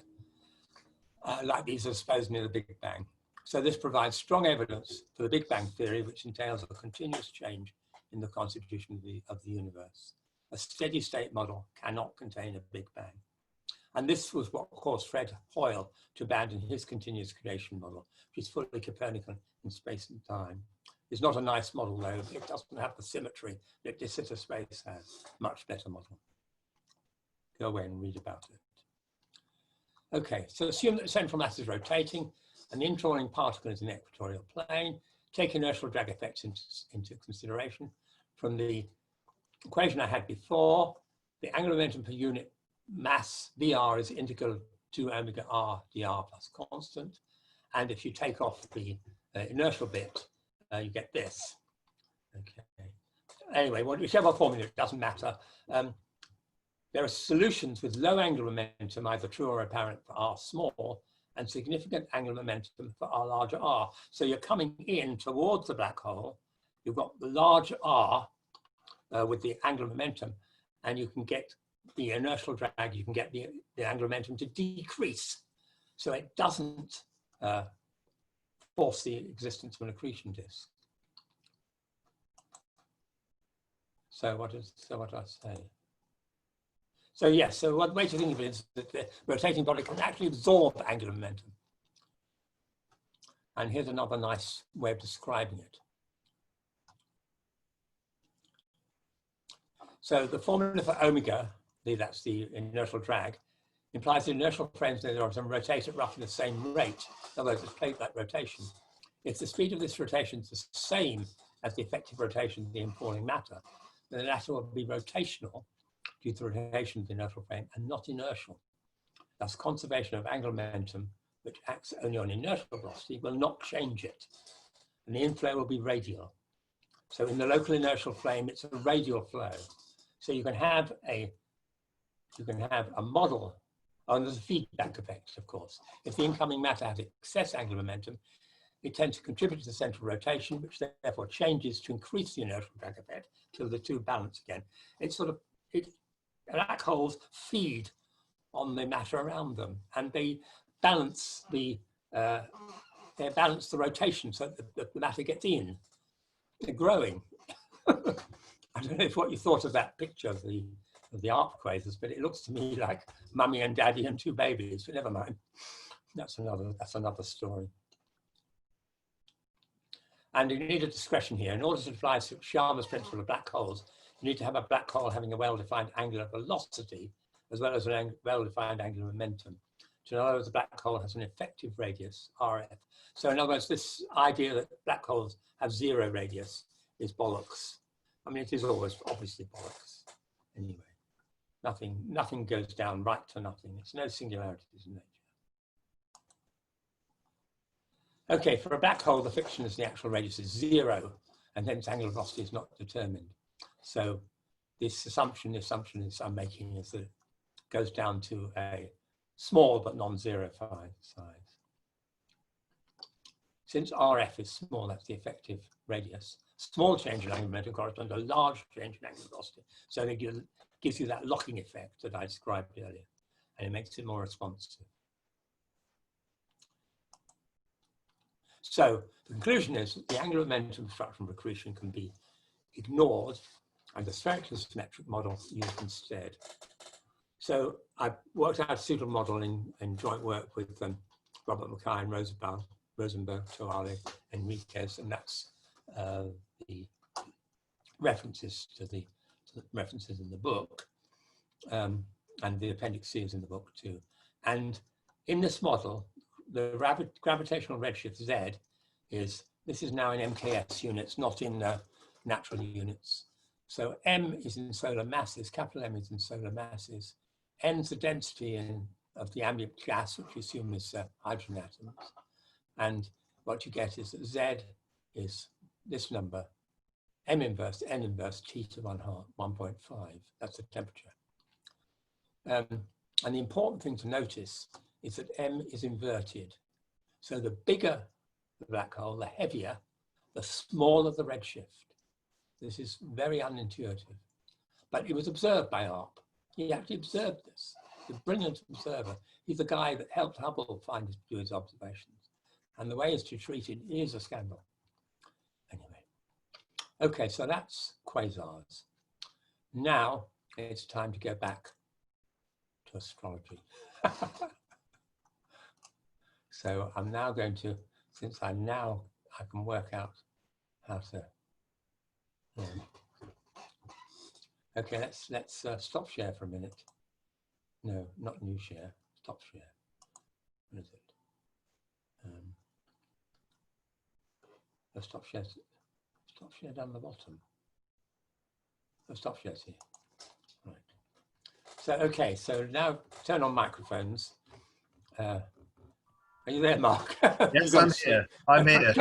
like these are supposed near the Big Bang. So this provides strong evidence for the Big Bang theory, which entails a continuous change in the constitution of the universe. A steady state model cannot contain a Big Bang. And this was what caused Fred Hoyle to abandon his continuous creation model, which is fully Copernican in space and time. It's not a nice model though. It doesn't have the symmetry that De Sitter space has. Much better model. Go away and read about it. Okay, so assume that the central mass is rotating and the infalling particle is in the equatorial plane. Take inertial drag effects into consideration. From the equation I had before, the angular momentum per unit mass VR is integral to omega r dr plus constant. And if you take off the inertial bit, you get this. Okay. Anyway, whichever formula, it doesn't matter. There are solutions with low angular momentum, either true or apparent for r small, and significant angular momentum for r larger r. So you're coming in towards the black hole, you've got the large r with the angular momentum, and you can get the inertial drag, you can get the angular momentum to decrease. So it doesn't force the existence of an accretion disk. So what do I say? So yes, so one way to think of it is that the rotating body can actually absorb angular momentum. And here's another nice way of describing it. So the formula for omega, that's the inertial drag, implies the inertial frames in the orbitum rotate at roughly the same rate. In other words, it's plate-like rotation. If the speed of this rotation is the same as the effective rotation of the infalling matter, then the latter will be rotational due to the rotation of the inertial frame and not inertial. Thus, conservation of angular momentum, which acts only on inertial velocity, will not change it. And the inflow will be radial. So in the local inertial frame, it's a radial flow. So you can have a model, and there's a feedback effect, of course. If the incoming matter has excess angular momentum, it tends to contribute to the central rotation, which therefore changes to increase the inertial drag effect till the two balance again. It's sort of, black holes feed on the matter around them, and they balance the rotation so that the matter gets in. They're growing. I don't know if what you thought of that picture of the ARP quasars, but it looks to me like mummy and daddy and two babies. But never mind. That's another story. And you need a discretion here. In order to apply Sharma's principle of black holes, you need to have a black hole having a well-defined angular velocity as well as a well-defined angular momentum. So in other words, the black hole has an effective radius, RF. So in other words, this idea that black holes have zero radius is bollocks. I mean, it is always obviously bollocks. Anyway, nothing goes down right to nothing. It's no singularities in nature. Okay, for a black hole, the friction is the actual radius is zero, and hence angular velocity is not determined. So this assumption I'm making is that it goes down to a small but non-zero size. Since RF is small, that's the effective radius. Small change in angular momentum corresponds to a large change in angular velocity. So it gives you that locking effect that I described earlier, and it makes it more responsive. So the conclusion is that the angular momentum obstruction of accretion can be ignored and the spherically symmetric model used instead. So I worked out a suitable model in joint work with Robert Mackay and Rosenberg, Toale, Enriquez, and that's the references to the references in the book, and the appendix C is in the book too. And in this model, the gravitational redshift Z is, this is now in MKS units, not in natural units. So M is in solar masses, capital M is in solar masses. N's the density of the ambient gas, which we assume is hydrogen atoms. And what you get is that Z is this number, M inverse, N inverse, T to 1.5. That's the temperature. And the important thing to notice is that M is inverted. So the bigger the black hole, the heavier, the smaller the redshift. This is very unintuitive, but it was observed by Arp. He actually observed this. He's a brilliant observer. He's the guy that helped Hubble do his observations. And the way is to treat it is a scandal. Anyway, okay, so that's quasars. Now it's time to go back to astrology. So I'm now going to, since I can work out how to. Okay, let's stop share for a minute. No, not new share. Stop share. What is it? Stop share. Stop share down the bottom. Stop share here. Right. So okay. So now turn on microphones. Are you there, Mark?
Yes, I'm here. I'm here.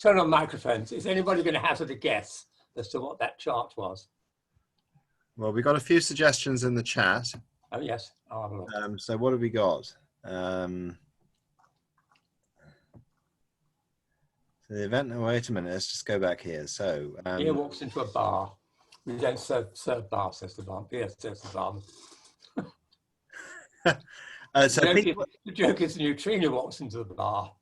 Turn on microphones. Is anybody going to hazard a guess as to what that chart was?
Well, we got a few suggestions in the chat.
Oh yes, I'll have a look.
So what have we got? So the event. Oh, wait a minute. Let's just go back here. So
Beer walks into a bar. We don't serve bar, says the bar. Beer says the bar.
So
the joke is the neutrino walks into the bar.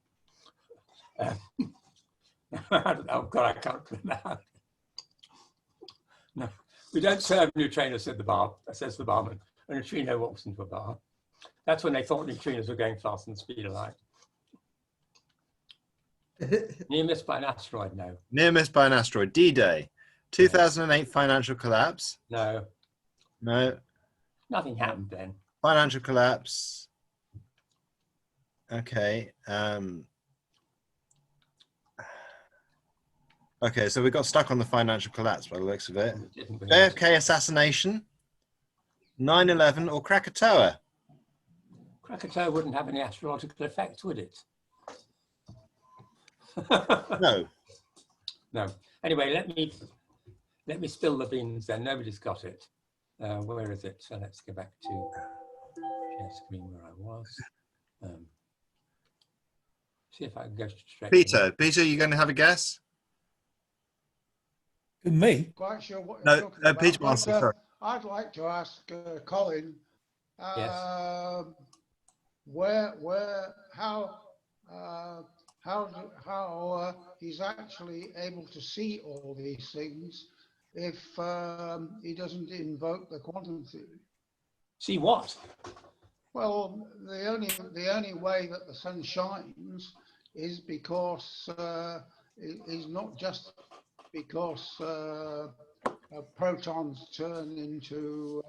Oh God, I can't remember. No, we don't serve neutrinos, said the bar. Says the barman. A neutrino walks into a bar. That's when they thought neutrinos were going faster than the speed of light. Near miss by an asteroid, no.
Near miss by an asteroid. D-Day. 2008 financial collapse.
No.
No.
Nothing happened then.
Financial collapse. Okay. Okay, so we got stuck on the financial collapse by the looks of it. JFK assassination, 9/11, or Krakatoa?
Krakatoa wouldn't have any astrological effect, would it?
No.
No. Anyway, let me spill the beans then. Nobody's got it. Where is it? So let's go back to share screen where I was. See if I can go straight.
Peter, you going to have a guess?
Me?
Quite sure what
No,
you're talking
no,
about,
Peter
but,
Marston, sorry.
I'd like to ask Colin,
Yes.
how he's actually able to see all these things if he doesn't invoke the quantum theory.
See what?
Well, the only way that the sun shines is because is not just because protons turn into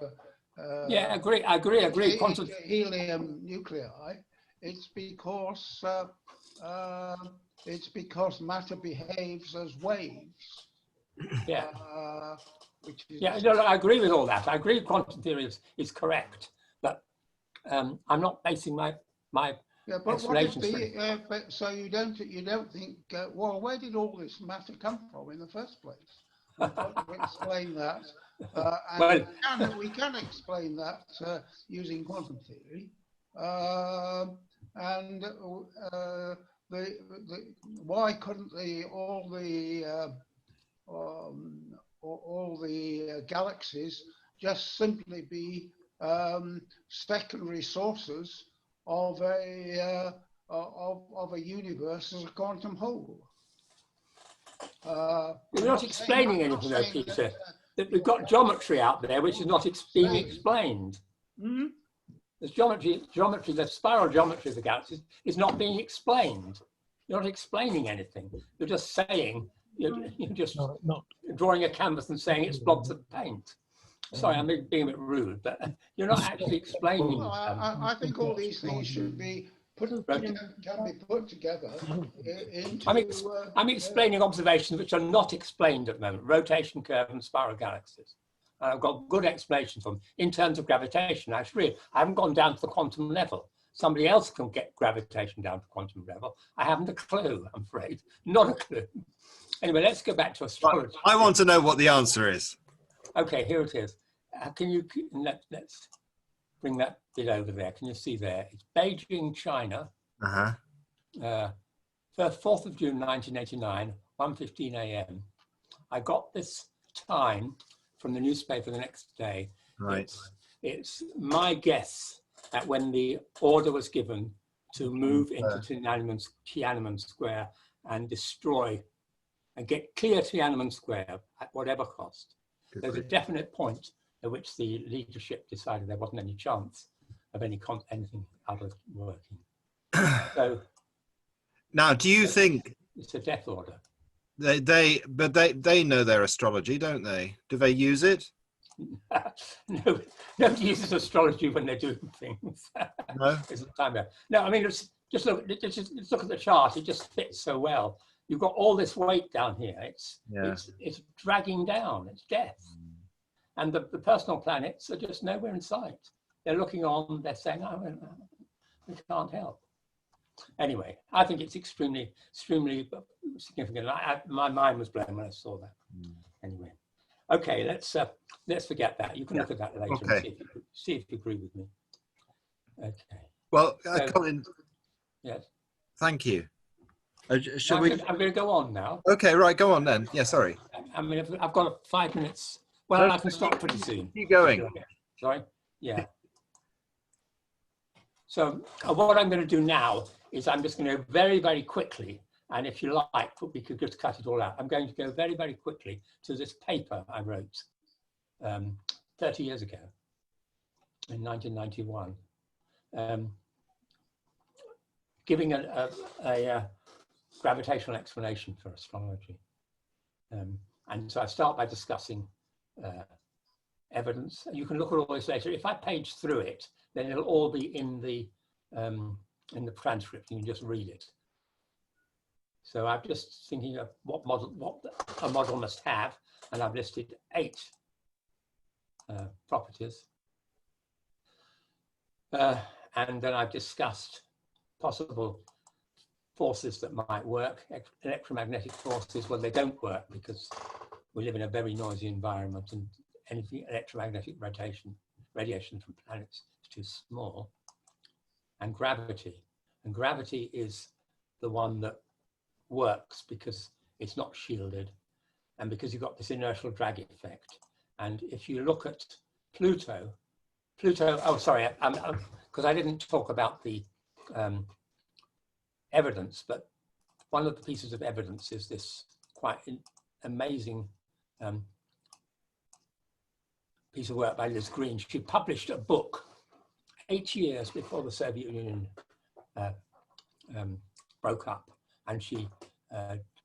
Yeah, I agree. Quantum
helium nuclei. It's because matter behaves as waves.
Yeah.
Which is
Yeah, no, I agree with all that. I agree quantum theory is correct, but I'm not basing my
yeah, but what if
explanations.
but so you don't think well, where did all this matter come from in the first place? We've got to explain that, and
Well,
we can explain that using quantum theory, and why couldn't all the galaxies just simply be secondary sources of a universe as a quantum whole?
You're not explaining anything though, Peter. That we've got geometry out there which is not being explained.
Hmm?
There's geometry, the spiral geometry of the galaxies is not being explained. You're not explaining anything. You're just saying, you're just
Not
drawing a canvas and saying it's blobs of paint. Sorry, I'm being a bit rude, but you're not actually explaining.
Well, I think all these things should be can be put together into.
I'm explaining observations which are not explained at the moment, rotation curve and spiral galaxies. I've got good explanations for them in terms of gravitation. Actually, I haven't gone down to the quantum level. Somebody else can get gravitation down to quantum level. I haven't a clue, I'm afraid. Not a clue. Anyway, let's go back to astrology.
I want to know what the answer is.
Okay, here it is. Can you, let's bring that bit over there. Can you see there? It's Beijing, China.
Uh-huh.
4th of June, 1989, 1:15 a.m. I got this time from the newspaper the next day.
Right.
It's my guess at when the order was given to move into Tiananmen Square and destroy and get clear Tiananmen Square at whatever cost. There's a definite point at which the leadership decided there wasn't any chance of anything other working. So
now, do you think
it's a death order?
they know their astrology, don't they? Do they use it?
No, nobody uses astrology when they're doing things.
No.
It's a time there. No, I mean, just look at the chart. It just fits so well. You've got all this weight down here. It's dragging down. It's death. And the personal planets are just nowhere in sight. They're looking on. They're saying, "Oh, we can't help." Anyway, I think it's extremely significant. My mind was blown when I saw that. Anyway, okay, let's forget that. You can look at that later and see if you agree with me. Okay.
Well,
So,
Colin.
Yes.
Thank you. I'm
going to go on now.
Okay, right. Go on then. Yeah, sorry.
I mean, I've got 5 minutes. Well, I can stop pretty soon.
Keep going.
Sorry. Yeah. So what I'm going to do now is I'm just going to go very, very quickly. And if you like, we could just cut it all out. I'm going to go very, very quickly to this paper I wrote 30 years ago in 1991, giving a gravitational explanation for astrology. And so I start by discussing evidence. You can look at all this later. If I page through it, then it'll all be in the transcript. You can just read it. So I'm just thinking of what a model must have, and I've listed 8 properties. And then I've discussed possible forces that might work. Electromagnetic forces, well, they don't work because we live in a very noisy environment, and anything electromagnetic radiation from planets is too small. And gravity is the one that works because it's not shielded, and because you've got this inertial drag effect. And if you look at Pluto, oh, sorry, because I didn't talk about the evidence, but one of the pieces of evidence is this quite amazing piece of work by Liz Green. She published a book 8 years before the Soviet Union broke up, and she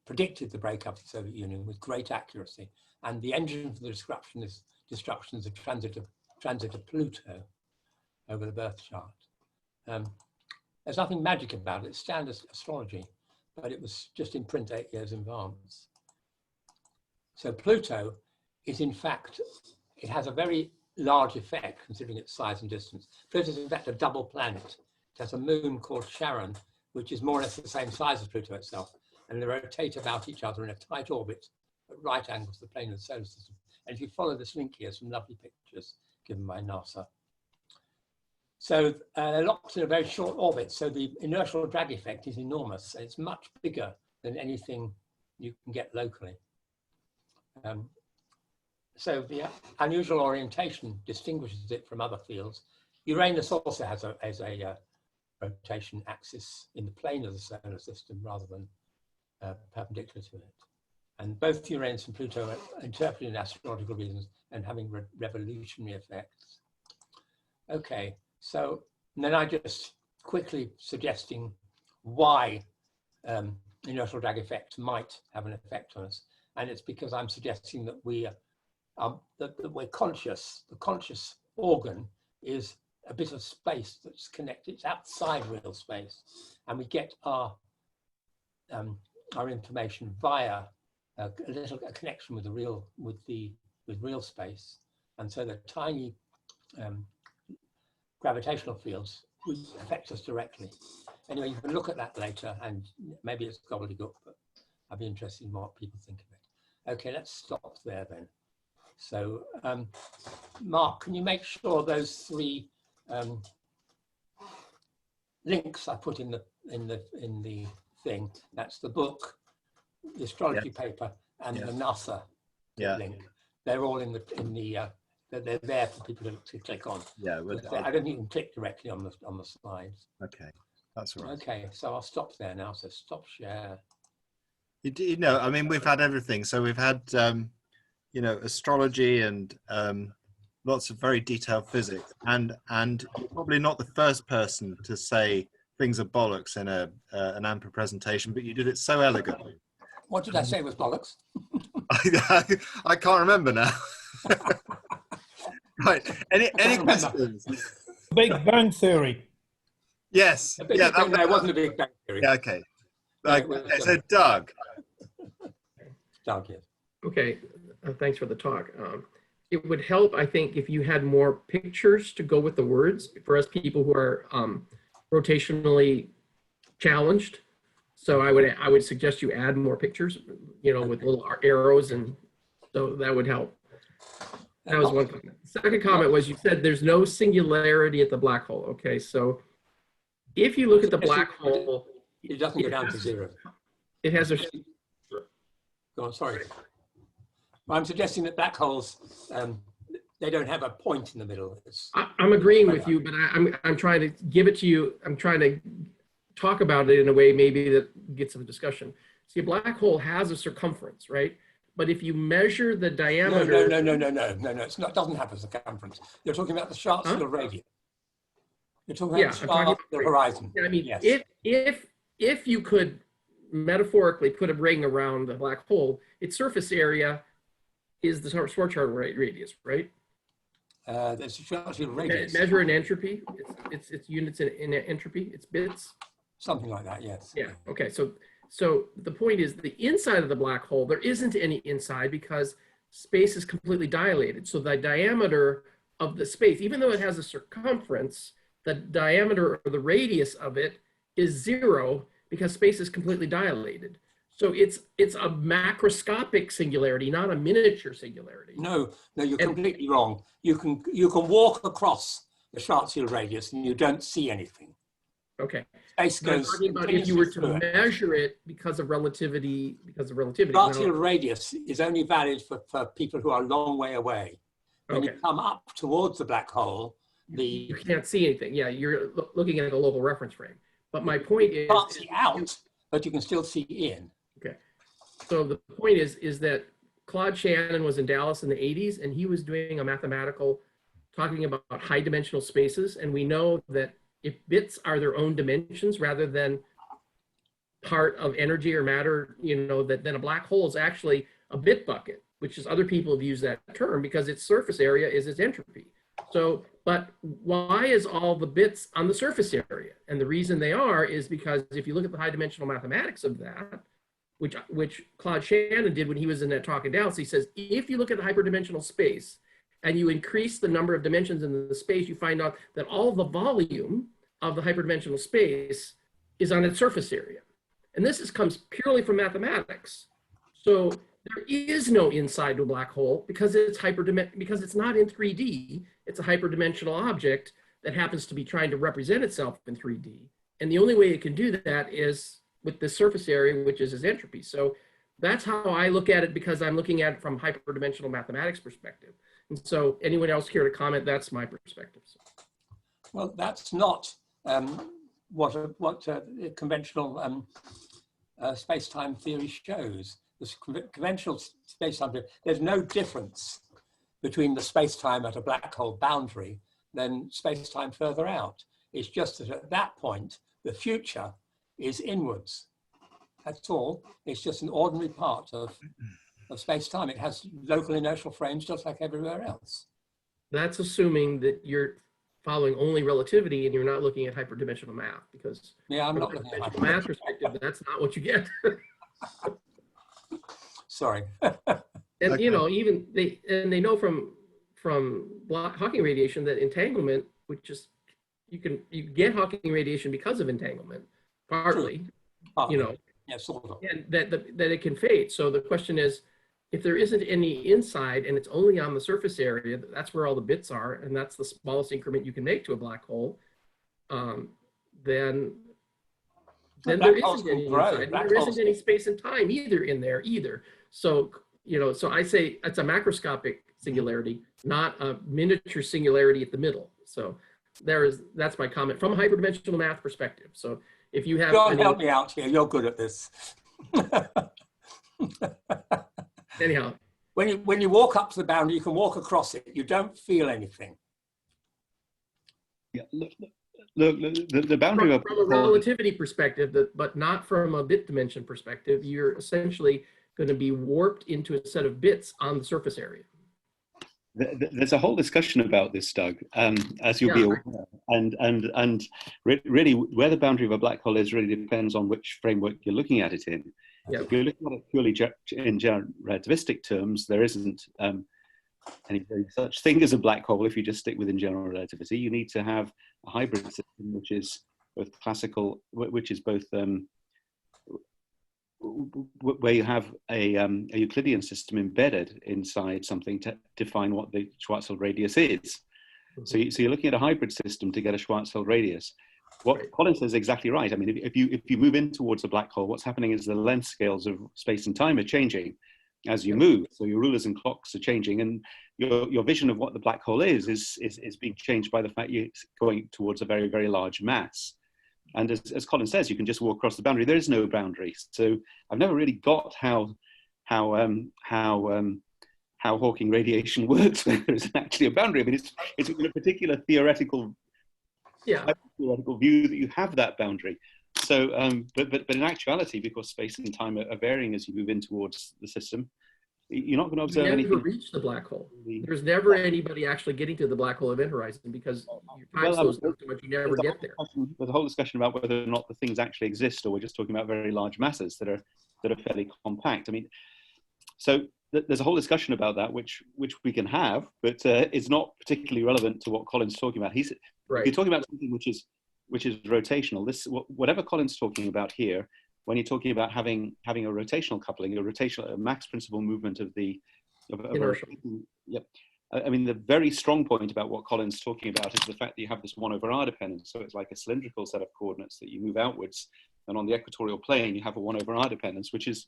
predicted the breakup of the Soviet Union with great accuracy. And the engine for the destruction is the transit of Pluto over the birth chart. There's nothing magic about it. It's standard astrology, but it was just in print 8 years in advance. So Pluto is, in fact, it has a very large effect considering its size and distance. Pluto is in fact a double planet. It has a moon called Charon, which is more or less the same size as Pluto itself, and they rotate about each other in a tight orbit at right angles to the plane of the solar system. And if you follow this link here, some lovely pictures given by NASA. So they're locked in a very short orbit, so the inertial drag effect is enormous. It's much bigger than anything you can get locally. So the unusual orientation distinguishes it from other fields. Uranus also has a rotation axis in the plane of the solar system rather than perpendicular to it. And both Uranus and Pluto are interpreted in astrological reasons and having revolutionary effects. Okay, so then I just quickly suggesting why inertial drag effect might have an effect on us. And it's because I'm suggesting that we that we're conscious. The conscious organ is a bit of space that's connected. It's outside real space, and we get our information via a connection with real space, and so the tiny gravitational fields would affect us directly. Anyway, you can look at that later, and maybe it's gobbledygook, but I'd be interested in what people think of it. Okay, let's stop there then. So, Mark, can you make sure those three links I put in the thing? That's the book, the astrology paper, and the NASA link. They're all they're there for people to click on.
Yeah,
I don't think you can click directly on the slides.
okay, that's all right.
Okay, so I'll stop there now. So stop share.
You know, I mean, we've had everything. So we've had, you know, astrology and lots of very detailed physics. And you're probably not the first person to say things are bollocks in an Anpa presentation, but you did it so elegantly.
What did I say was bollocks?
I can't remember now. Right. Any questions?
Big Bang Theory.
Yes.
No, it wasn't a Big Bang Theory.
Yeah, okay. Okay, so Doug.
Doug, yes.
Okay, thanks for the talk. It would help, I think, if you had more pictures to go with the words for us people who are rotationally challenged. So I would suggest you add more pictures, you know, with little arrows, and so that would help. That was one comment. Second comment was you said there's no singularity at the black hole. Okay, so if you look at the black hole,
it doesn't go down to zero.
It has a.
Go on, sorry. Well, I'm suggesting that black holes, they don't have a point in the middle.
I'm agreeing with you, but I'm trying to give it to you. I'm trying to talk about it in a way maybe that gets some discussion. See, a black hole has a circumference, right? But if you measure the diameter...
No, it's not, it doesn't have a circumference. You're talking about the Schwarzschild radius. You're talking about the Schwarzschild horizon.
I mean,
yes.
if you could metaphorically put a ring around a black hole, its surface area is the Schwarzschild radius, right?
There's a Schwarzschild radius.
Measure in entropy. It's units in entropy. It's bits.
Something like that, yes.
Yeah. Okay. So the point is, the inside of the black hole, there isn't any inside because space is completely dilated. So the diameter of the space, even though it has a circumference, the diameter or the radius of it is zero because space is completely dilated. So it's a macroscopic singularity, not a miniature singularity.
No, you're completely wrong. You can walk across the Schwarzschild radius and you don't see anything.
Okay.
Space goes.
I'm talking about if you were to measure it because of relativity.
Schwarzschild radius is only valid for people who are a long way away. When you come up towards the black hole,
you can't see anything. Yeah, you're looking at a local reference frame. But my point is,
you can't see out, but you can still see in.
Okay. So the point is that Claude Shannon was in Dallas in the 80s, and he was doing a mathematical, talking about high dimensional spaces. And we know that if bits are their own dimensions rather than part of energy or matter, you know, that then a black hole is actually a bit bucket, which is other people have used that term because its surface area is its entropy. So, but why is all the bits on the surface area? And the reason they are is because if you look at the high dimensional mathematics of that, which Claude Shannon did when he was in that talk in Dallas, he says, if you look at hyperdimensional space and you increase the number of dimensions in the space, you find out that all the volume of the hyperdimensional space is on its surface area. And this comes purely from mathematics. So there is no inside to a black hole because it's because it's not in 3D. It's a hyperdimensional object that happens to be trying to represent itself in 3D. And the only way it can do that is with the surface area, which is its entropy. So that's how I look at it because I'm looking at it from hyperdimensional mathematics perspective. And so anyone else care to comment? That's my perspective. So.
Well, that's not what conventional space-time theory shows. The conventional space-time theory, there's no difference between the space-time at a black hole boundary than space-time further out. It's just that at that point, the future is inwards. That's all. It's just an ordinary part of of space-time. It has local inertial frames just like everywhere else.
That's assuming that you're following only relativity and you're not looking at hyperdimensional math, because
Yeah, I'm
from
not
a
looking at
hyperdimensional math perspective, that's not what you get.
Sorry.
And
Okay.
you know, even they know from Hawking radiation that entanglement, which is you get Hawking radiation because of entanglement, partly,
Partly.
you know,
Yeah, sort of.
and that it can fade. So the question is, if there isn't any inside and it's only on the surface area, that's where all the bits are, and that's the smallest increment you can make to a black hole, then there isn't any inside. And there isn't any space and time either in there either. So, you know, so I say it's a macroscopic singularity, not a miniature singularity at the middle. So that's my comment from a hyperdimensional math perspective. So if you have
John, help me out here. You're good at this.
Anyhow,
when you walk up to the boundary, you can walk across it. You don't feel anything.
Yeah, look, the boundary
from a relativity perspective, but not from a bit dimension perspective, you're essentially going to be warped into a set of bits on the surface area.
There's a whole discussion about this, Doug, as you'll be aware, and really where the boundary of a black hole is really depends on which framework you're looking at it in.
Yeah.
If you're looking at it purely in general relativistic terms, there isn't any such thing as a black hole if you just stick within general relativity. You need to have a hybrid system, which is both classical, which is both where you have a Euclidean system embedded inside something to define what the Schwarzschild radius is. So you're looking at a hybrid system to get a Schwarzschild radius. What Colin says is exactly right. I mean, if you move in towards a black hole, what's happening is the length scales of space and time are changing as you move. So your rulers and clocks are changing, and your vision of what the black hole is being changed by the fact you're going towards a very, very large mass. And as Colin says, you can just walk across the boundary. There is no boundary. So I've never really got how Hawking radiation works when there isn't actually a boundary. I mean, it's in a particular theoretical view that you have that boundary. So, but in actuality, because space and time are varying as you move in towards the system, you're not going to observe anything.
You never reach the black hole. There's never anybody actually getting to the black hole event horizon because your time slows down so much, you never get there.
There's a whole discussion about whether or not the things actually exist, or we're just talking about very large masses that are fairly compact. I mean, so there's a whole discussion about that, which we can have, but it's not particularly relevant to what Colin's talking about. If you're talking about something which is rotational, whatever Colin's talking about here, when you're talking about having a rotational coupling, a max principal movement of
inertial.
Yep. I mean, the very strong point about what Colin's talking about is the fact that you have this 1/r dependence. So it's like a cylindrical set of coordinates that you move outwards, and on the equatorial plane you have a 1/r dependence, which is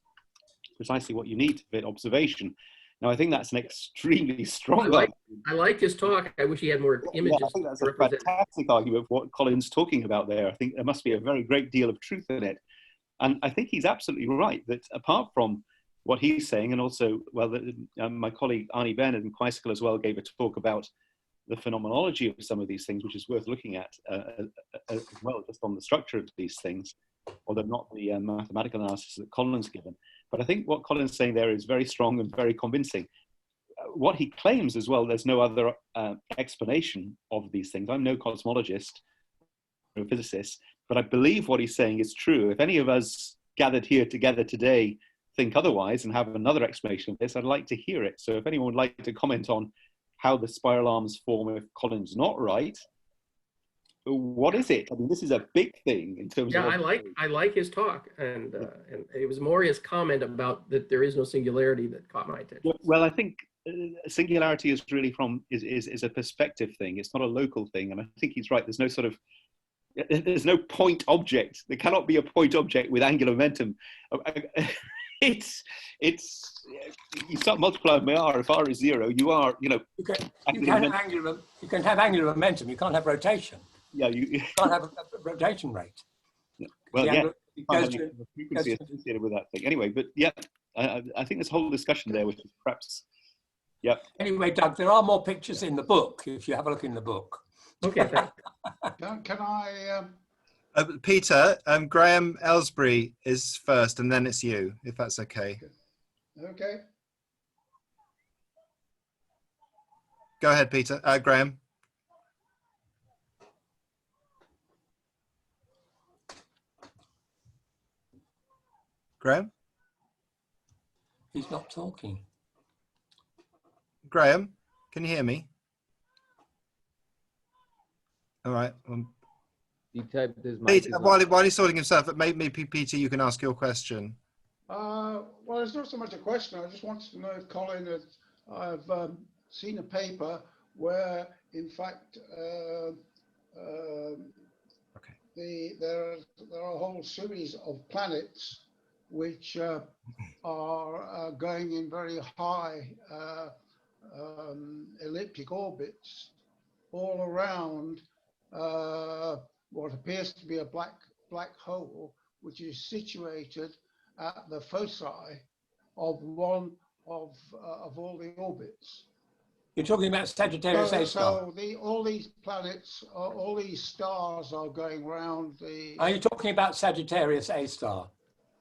precisely what you need to fit observation. Now, I think that's an extremely strong argument.
I like his talk. I wish he had more images.
I think that's a fantastic argument for what Colin's talking about there. I think there must be a very great deal of truth in it. And I think he's absolutely right that apart from what he's saying, and also, well, my colleague Arnie Bennett and Quisicle as well gave a talk about the phenomenology of some of these things, which is worth looking at as well, just on the structure of these things, although not the mathematical analysis that Colin's given. But I think what Colin's saying there is very strong and very convincing. What he claims as well, there's no other explanation of these things. I'm no cosmologist, no physicist, but I believe what he's saying is true. If any of us gathered here together today think otherwise and have another explanation of this, I'd like to hear it. So if anyone would like to comment on how the spiral arms form if Colin's not right, what is it? I mean, this is a big thing in terms of...
Yeah, I like his talk, and it was more his comment about that there is no singularity that caught my attention.
Well, I think singularity is really is a perspective thing. It's not a local thing, and I think he's right. There's no point object. There cannot be a point object with angular momentum. It's you start multiplying by r. If r is 0, you are, you
can have angular momentum. You can't have rotation.
Yeah, you
can't have a rotation rate.
Yeah. Well, the frequency associated with that thing. Anyway, but yeah, I think this whole discussion there, which is perhaps, yeah.
Anyway, Doug, there are more pictures in the book if you have a look in the book.
Okay.
Can I?
Peter, Graham Ellsbury is first, and then it's you, if that's okay.
Okay.
Go ahead, Peter. Graham. Graham?
He's not talking.
Graham, can you hear me? All right.
He typed his mic.
Peter,
is
while,
on.
while he's sorting himself, maybe Peter, you can ask your question.
Well, it's not so much a question. I just wanted to know if Colin had, I've seen a paper where, in fact, there are a whole series of planets which are going in very high elliptic orbits all around what appears to be a black hole, which is situated at the foci of one of all the orbits.
You're talking about Sagittarius A star.
So all these planets, all these stars are going round the.
Are you talking about Sagittarius A star?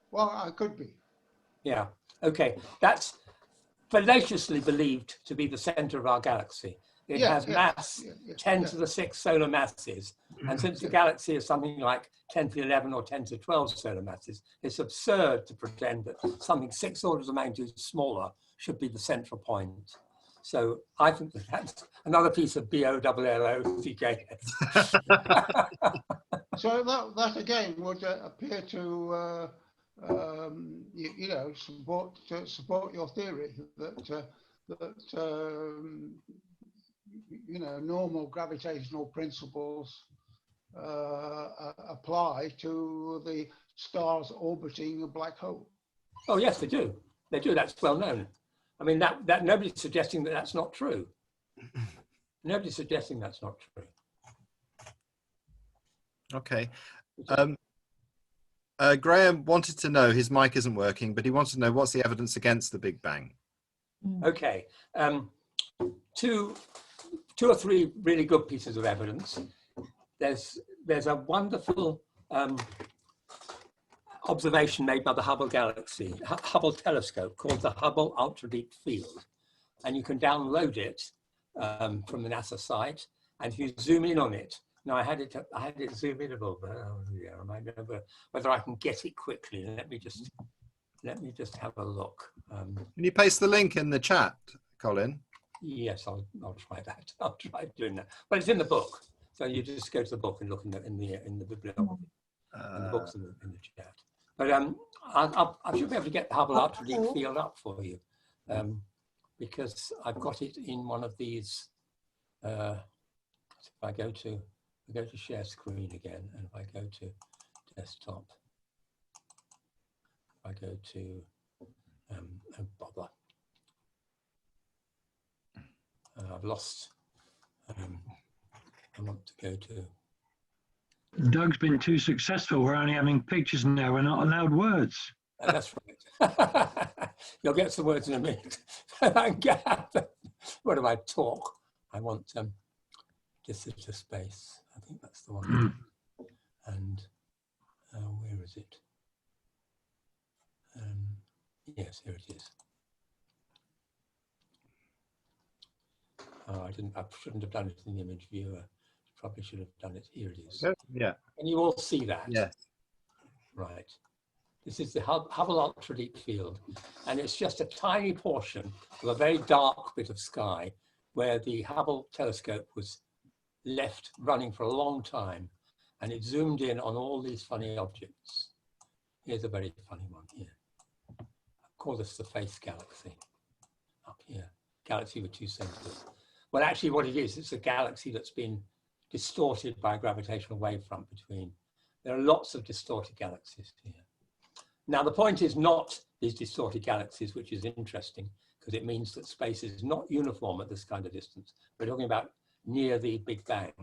Well, I could be.
Yeah. Okay. That's fallaciously believed to be the center of our galaxy. It has mass 10 to the 6 solar masses. And since the galaxy is something like 10 to the 11 or 10 to 12 solar masses, it's absurd to pretend that something 6 orders of magnitude smaller should be the central point. So I think that that's another piece of B-O-L-L-O-C-K-S.
So that again would appear to you know, support your theory that you know, normal gravitational principles apply to the stars orbiting a black hole.
Oh yes, they do. They do. That's well known. I mean, that nobody's suggesting that that's not true. Nobody's suggesting that's not true.
Okay. Graham wanted to know, his mic isn't working, but he wanted to know what's the evidence against the Big Bang?
Okay. Two or three really good pieces of evidence. There's a wonderful observation made by the Hubble Hubble telescope called the Hubble Ultra Deep Field, and you can download it from the NASA site. And if you zoom in on it, now I had it zoom in a little bit. Oh, yeah, I might know whether I can get it quickly. Let me just have a look.
Can you paste the link in the chat, Colin?
Yes, I'll try that. I'll try doing that. But it's in the book, so you just go to the book and look in the bibliography, in the books in the chat. But I should be able to get the Hubble Ultra Deep Field up for you, because I've got it in one of these. If I go to share screen again, and if I go to desktop, if I go to oh bother. I've lost. I want to go to.
Doug's been too successful. We're only having pictures now. We're not allowed words.
That's right. You'll get some words in a minute. What do I talk? I want decision space. I think that's the one. And where is it? Yes, here it is. Oh, I shouldn't have done it in the image viewer. Probably should have done it. Here it is.
Yeah.
Can you all see that?
Yes.
Right. This is the Hubble Ultra Deep Field, and it's just a tiny portion of a very dark bit of sky where the Hubble telescope was left running for a long time, and it zoomed in on all these funny objects. Here's a very funny one here. I call this the Face Galaxy up here. Galaxy with 2 centers. Well, actually what it is, it's a galaxy that's been distorted by a gravitational wave front between. There are lots of distorted galaxies here. Now, the point is not these distorted galaxies, which is interesting, because it means that space is not uniform at this kind of distance. We're talking about near the Big Bang,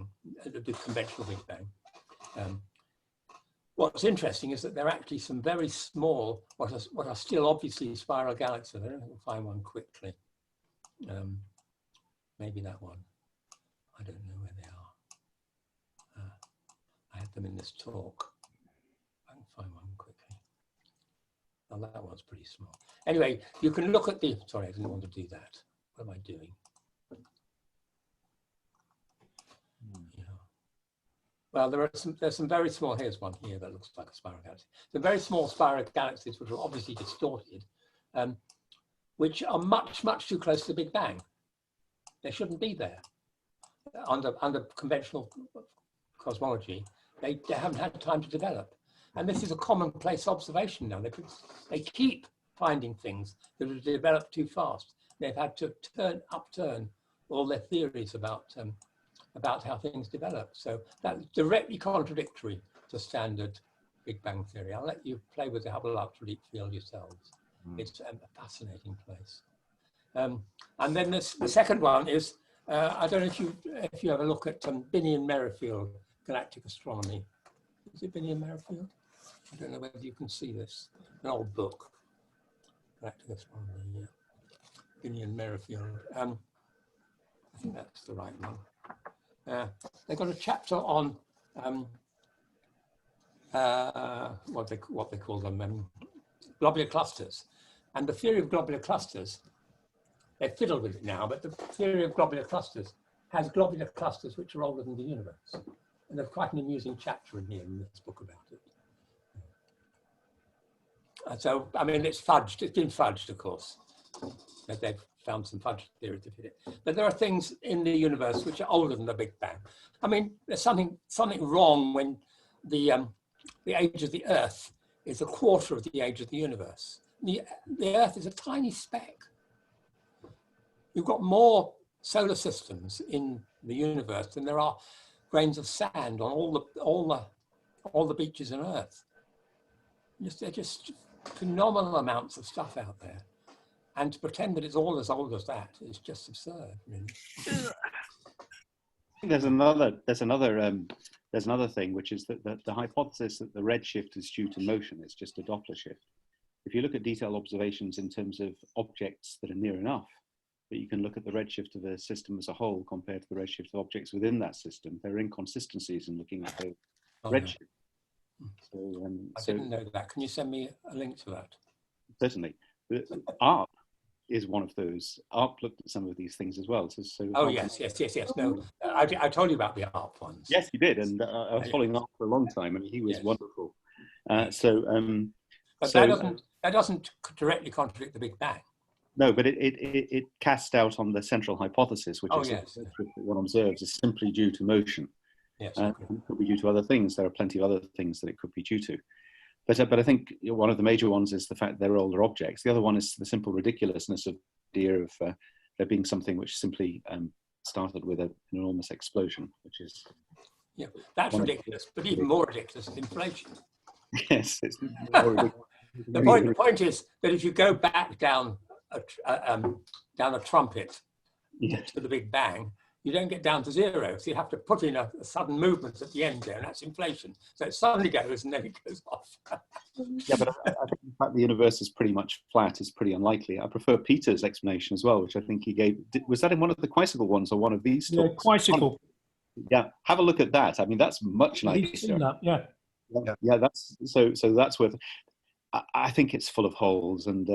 the conventional Big Bang. What's interesting is that there are actually some very small, what are still obviously spiral galaxies. I don't know if we'll find one quickly. Maybe that one. I don't know where they are. I had them in this talk. I can find one quickly. Oh, that one's pretty small. Anyway, you can look at the, sorry, I didn't want to do that. What am I doing? Well, there's some very small, here's one here that looks like a spiral galaxy. Some very small spiral galaxies, which are obviously distorted, which are much, much too close to the Big Bang. They shouldn't be there. Under conventional cosmology, they haven't had time to develop. And this is a commonplace observation now. They keep finding things that have developed too fast. They've had to upturn all their theories about how things develop. So that's directly contradictory to standard Big Bang theory. I'll let you play with the Hubble ultraleap field yourselves. It's a fascinating place. And then the second one is, I don't know if you have a look at Binney and Merrifield Galactic Astronomy. Is it Binney and Merrifield? I don't know whether you can see this. An old book, Galactic Astronomy, yeah. Binney and Merrifield. I think that's the right one. They've got a chapter on what they call them, globular clusters. And the theory of globular clusters, they fiddle with it now, but the theory of globular clusters has globular clusters which are older than the universe. And there's quite an amusing chapter in here in this book about it. So, I mean, it's fudged, it's been fudged, of course. They've found some fudge theory to fit it. But there are things in the universe which are older than the Big Bang. I mean, there's something wrong when the age of the Earth is a quarter of the age of the universe. The Earth is a tiny speck. You've got more solar systems in the universe than there are grains of sand on all the beaches on Earth. They're just phenomenal amounts of stuff out there. And to pretend that it's all as old as that is just absurd, really.
There's another thing, which is that the hypothesis that the redshift is due to motion is just a Doppler shift. If you look at detailed observations in terms of objects that are near enough, that you can look at the redshift of a system as a whole compared to the redshift of objects within that system, there are inconsistencies in looking at the redshift. So,
I didn't know that. Can you send me a link to that?
Certainly. ARP is one of those. ARP looked at some of these things as well.
Oh, yes. No, I told you about the ARP ones.
Yes, you did. And I was following ARP for a long time, and he was wonderful. But
that doesn't directly contradict the Big Bang.
No, but it casts doubt on the central hypothesis, which is that one observes is simply due to motion.
Yes,
it could be due to other things. There are plenty of other things that it could be due to. But I think one of the major ones is the fact they're older objects. The other one is the simple ridiculousness of the idea of there being something which simply started with an enormous explosion, which is...
Yeah, that's ridiculous, but even more ridiculous is inflation.
Yes, it's more ridiculous.
The point is that if you go back down a trumpet to the Big Bang, you don't get down to zero. So you have to put in a sudden movement at the end there, and that's inflation. So it suddenly goes and then it goes off.
Yeah, but I think the fact the universe is pretty much flat is pretty unlikely. I prefer Peter's explanation as well, which I think he gave. Was that in one of the Quisical ones or one of these talks?
Yeah, Quisical.
Yeah, have a look at that. I mean, that's much nicer. Yeah, that's so that's worth. I think it's full of holes and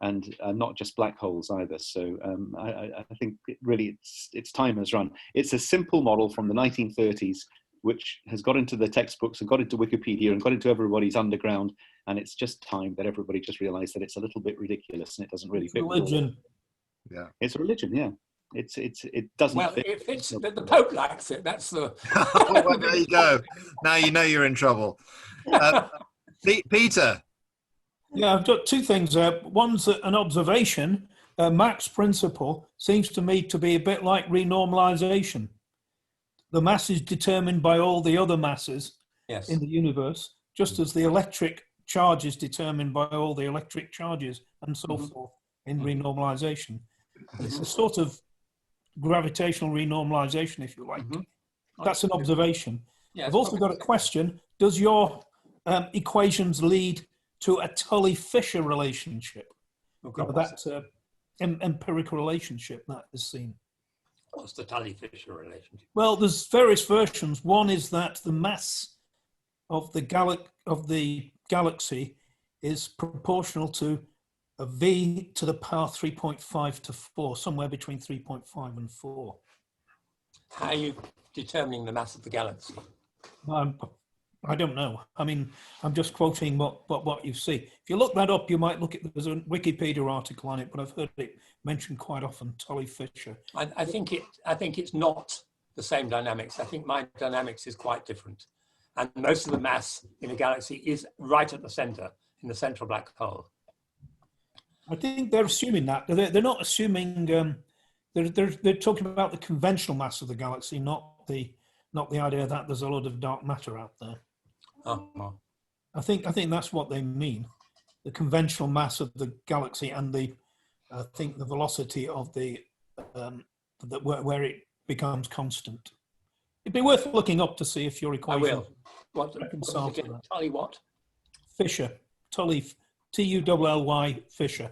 not just black holes either. So I think its time has run. It's a simple model from the 1930s, which has got into the textbooks and got into Wikipedia and got into everybody's underground. And it's just time that everybody just realized that it's a little bit ridiculous and it doesn't really fit.
Religion.
Yeah.
It's a religion, yeah. It doesn't
well,
fit.
It fits, but the Pope likes it. That's the...
Well, there you go. Now you know you're in trouble. Peter.
Yeah, I've got two things. One's an observation. Mach's principle seems to me to be a bit like renormalization. The mass is determined by all the other masses in the universe, just as the electric charge is determined by all the electric charges and so forth in renormalization. It's a sort of gravitational renormalization, if you like. That's an observation.
Yeah,
I've also got a question. Does your equations lead to a Tully-Fisher relationship? That empirical relationship that is seen.
What's the Tully-Fisher relationship?
Well, there's various versions. One is that the mass of the galaxy is proportional to a v to the power 3.5 to 4, somewhere between 3.5 and 4.
How are you determining the mass of the galaxy?
I don't know. I mean, I'm just quoting what you see. If you look that up, you might look at, there's a Wikipedia article on it, but I've heard it mentioned quite often, Tully Fisher.
I think it's not the same dynamics. I think my dynamics is quite different. And most of the mass in a galaxy is right at the center, in the central black hole.
I think they're assuming that. They're not assuming, they're talking about the conventional mass of the galaxy, not the idea that there's a lot of dark matter out there.
Uh-huh.
I think that's what they mean. The conventional mass of the galaxy and the velocity of the where it becomes constant. It'd be worth looking up to see if your equation.
I will. What is it? Tully what?
Fisher. Tully, Tully Fisher.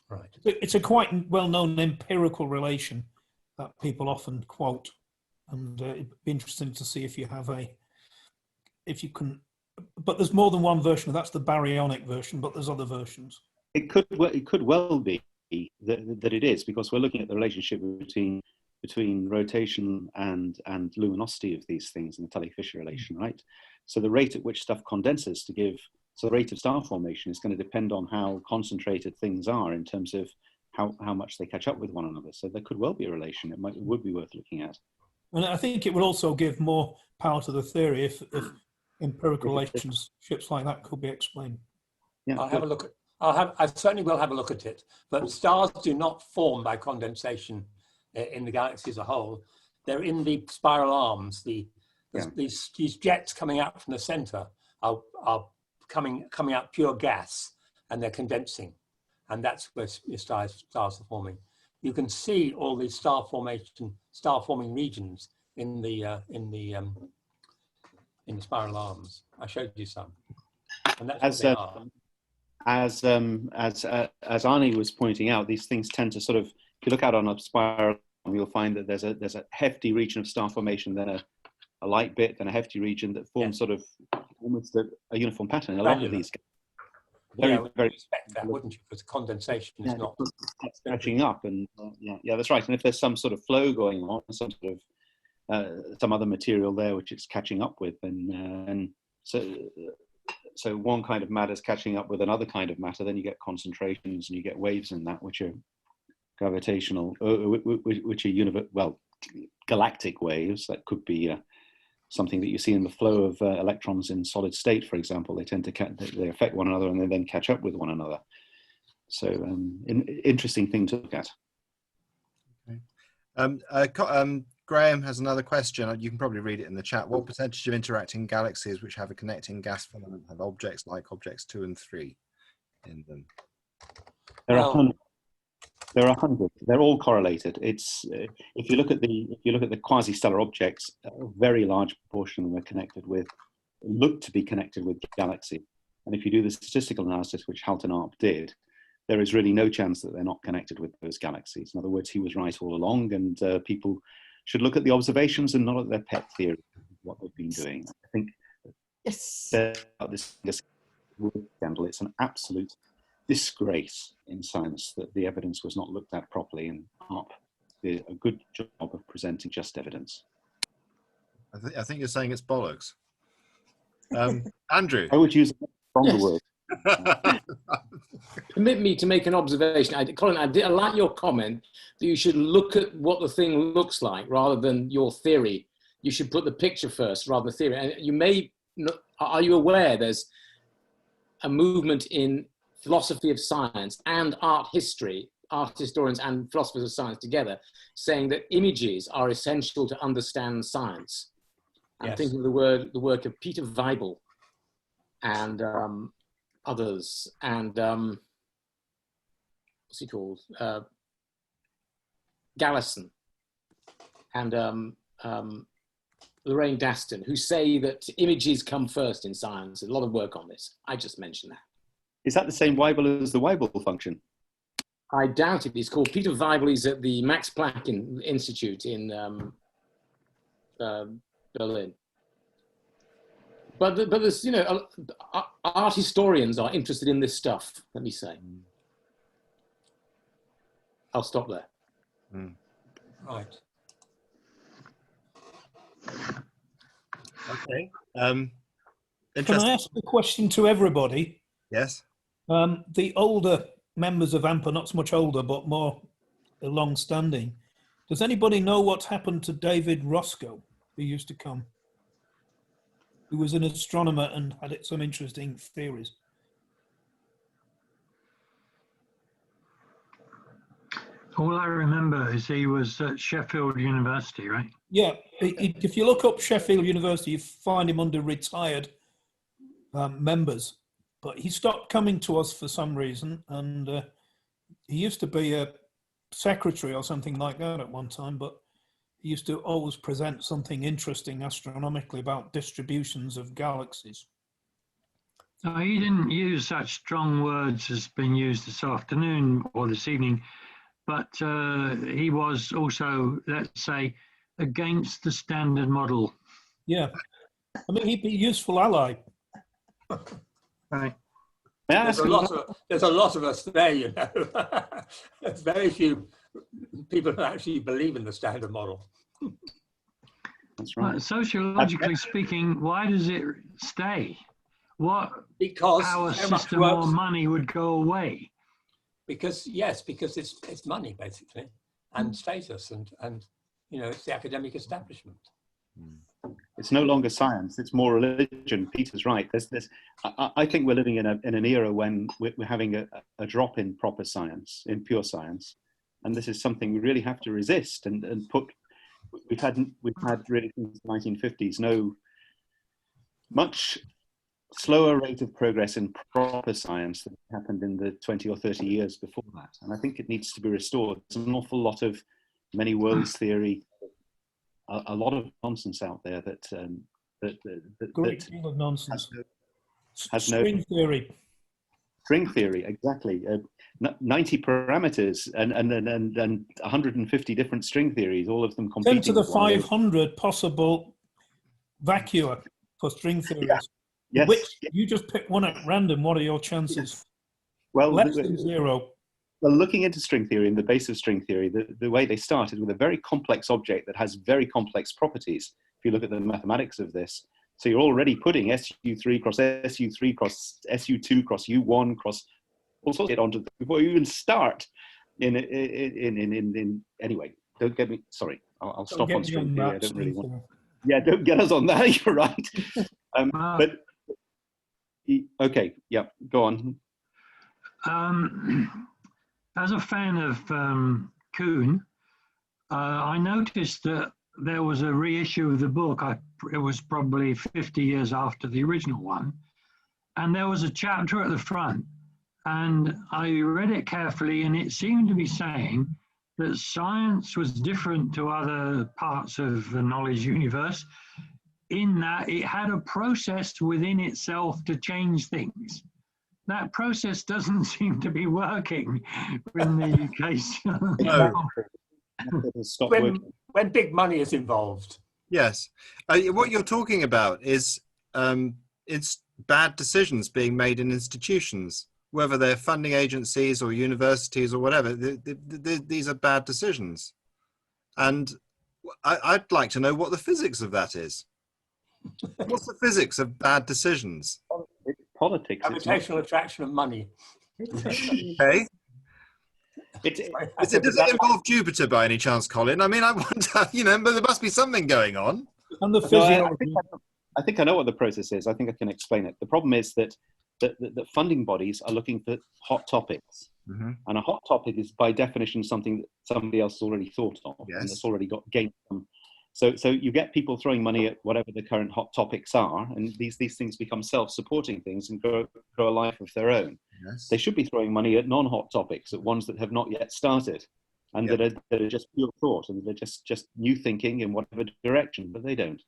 Right.
It's a quite well-known empirical relation that people often quote, and it'd be interesting to see if you have if you can. But there's more than one version. That's the baryonic version, but there's other versions.
It could well be that it is, because we're looking at the relationship between rotation and luminosity of these things in the Tully-Fisher relation, right? So the rate at which stuff condenses so the rate of star formation is going to depend on how concentrated things are in terms of how much they catch up with one another. So there could well be a relation. It would be worth looking at.
And I think it would also give more power to the theory if empirical relationships like that could be explained.
Yeah,
I'll have a look at. I certainly will have a look at it. But stars do not form by condensation in the galaxy as a whole. They're in the spiral arms. These jets coming out from the center are coming out pure gas, and they're condensing, and that's where stars are forming. You can see all these star forming regions in the spiral arms. I showed you some, and that's what they are.
As Arnie was pointing out, these things tend to sort of, if you look out on a spiral, you'll find that there's a hefty region of star formation, then a light bit, then a hefty region that forms sort of almost a uniform pattern. A lot of these
very expect that, wouldn't you? Because condensation is not
catching up, and that's right. And if there's some sort of flow going on, some sort of some other material there which it's catching up with, then so one kind of matter is catching up with another kind of matter, then you get concentrations and you get waves in that, which are gravitational, which are galactic waves. That could be something that you see in the flow of electrons in solid state, for example. They tend to they affect one another and they then catch up with one another. So interesting thing to look at.
Okay. Graham has another question. You can probably read it in the chat. What percentage of interacting galaxies which have a connecting gas filament have objects like objects 2 and 3 in them?
There are hundreds. They're all correlated. It's if you look at the quasi-stellar objects, a very large proportion of them are connected with, look to be connected with galaxy. And if you do the statistical analysis, which Halton Arp did, there is really no chance that they're not connected with those galaxies. In other words, he was right all along, and people should look at the observations and not at their pet theory of what they've been doing. I think this scandal, it's an absolute disgrace in science that the evidence was not looked at properly, and Arp did a good job of presenting just evidence.
I think you're saying it's bollocks. Andrew.
I would use a stronger word.
Permit me to make an observation. Colin, I like your comment that you should look at what the thing looks like rather than your theory. You should put the picture first rather than the theory. And you may, are you aware there's a movement in philosophy of science and art history, art historians and philosophers of science together, saying that images are essential to understand science? I'm thinking of the work of Peter Weibel and others, and what's he called? Gallison and Lorraine Daston, who say that images come first in science. There's a lot of work on this. I just mentioned that.
Is that the same Weibel as the Weibel function?
I doubt it. He's called Peter Weibel. He's at the Max Planck Institute in Berlin. But there's, you know, art historians are interested in this stuff, let me say. I'll stop there.
Right.
Okay.
Can
Interesting.
I ask a question to everybody?
Yes.
The older members of AMPA, not so much older, but more long-standing, does anybody know what's happened to David Roscoe, who used to come? Who was an astronomer and had some interesting theories.
All I remember is he was at Sheffield University, right?
Yeah, if you look up Sheffield University, you find him under retired members. But he stopped coming to us for some reason, and he used to be a secretary or something like that at one time, but he used to always present something interesting astronomically about distributions of galaxies.
No, he didn't use such strong words as been used this afternoon or this evening, but he was also, let's say, against the standard model.
Yeah, I mean, he'd be a useful ally.
Right.
There's a lot of us there, you know. There's very few people who actually believe in the standard model.
That's right.
Sociologically speaking, why does it stay? What
Because
power
so much
system or
works.
money would go away?
Because it's money basically, and status, and you know, it's the academic establishment.
It's no longer science; it's more religion. Peter's right. I think we're living in an era when we're having a drop in proper science, in pure science, and this is something we really have to resist and put. We've had really since the 1950s no much slower rate of progress in proper science than happened in the 20 or 30 years before that, and I think it needs to be restored. There's an awful lot of many worlds theory. A lot of nonsense out there
Great deal of nonsense.
has
String theory.
String theory, exactly. 90 parameters and 150 different string theories, all of them competing.
10 to the
with one another.
500 possible vacua for string theories.
Yes.
Which you just pick one at random. What are your chances?
Well,
Less than zero.
Well, looking into string theory and the base of string theory, the way they start is with a very complex object that has very complex properties. If you look at the mathematics of this, so you're already putting SU3 cross SU3 cross SU2 cross U1 cross all sorts of it onto before you even start. Anyway, don't get me. Sorry, I'll stop on string theory. I don't really want. Yeah, don't get us on that. You're right. But okay, yeah, go on.
As a fan of Kuhn, I noticed that there was a reissue of the book. It was probably 50 years after the original one. And there was a chapter at the front. And I read it carefully, and it seemed to be saying that science was different to other parts of the knowledge universe in that it had a process within itself to change things. That process doesn't seem to be working in the case.
When big money is involved.
Yes. What you're talking about is it's bad decisions being made in institutions, whether they're funding agencies or universities or whatever. These are bad decisions. And I'd like to know what the physics of that is. What's the physics of bad decisions?
Politics.
Gravitational attraction of money.
Okay. Does it involve Jupiter by any chance, Colin? I mean, I wonder, you know, but there must be something going on.
And the
physiology. I think I know what the process is. I think I can explain it. The problem is that funding bodies are looking for hot topics. Mm-hmm. And a hot topic is by definition something that somebody else has already thought of. Yes. And that's already got gained from. So you get people throwing money at whatever the current hot topics are, and these things become self-supporting things and grow a life of their own. Yes. They should be throwing money at non-hot topics, at ones that have not yet started, and that are just pure thought, and they're just new thinking in whatever direction, but they don't.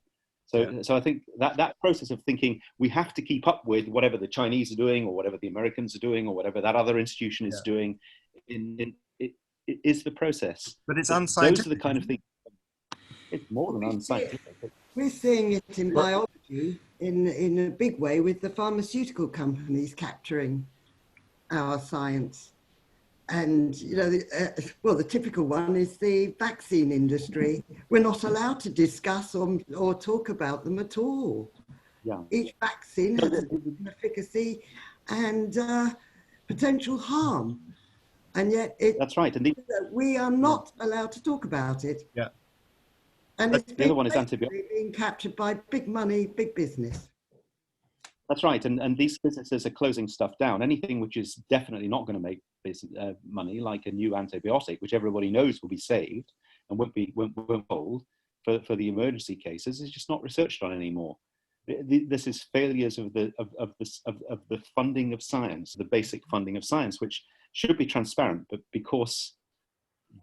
So I think that process of thinking we have to keep up with whatever the Chinese are doing, or whatever the Americans are doing, or whatever that other institution is doing, it is the process.
But it's unscientific.
Those are the kind of things. It's more than unscientific.
We're seeing it in biology in a big way with the pharmaceutical companies capturing our science. and you know, well, the typical one is the vaccine industry. We're not allowed to discuss or talk about them at all.
Yeah.
Each vaccine has a different efficacy and potential harm, and yet
That's right. And
we are not allowed to talk about it.
Yeah.
And it's
the other one is antibiotics.
being captured by big money, big business.
That's right, and these businesses are closing stuff down. Anything which is definitely not going to make money, like a new antibiotic, which everybody knows will be saved and won't hold for the emergency cases, is just not researched on anymore. This is failures of the funding of science, the basic funding of science, which should be transparent, but because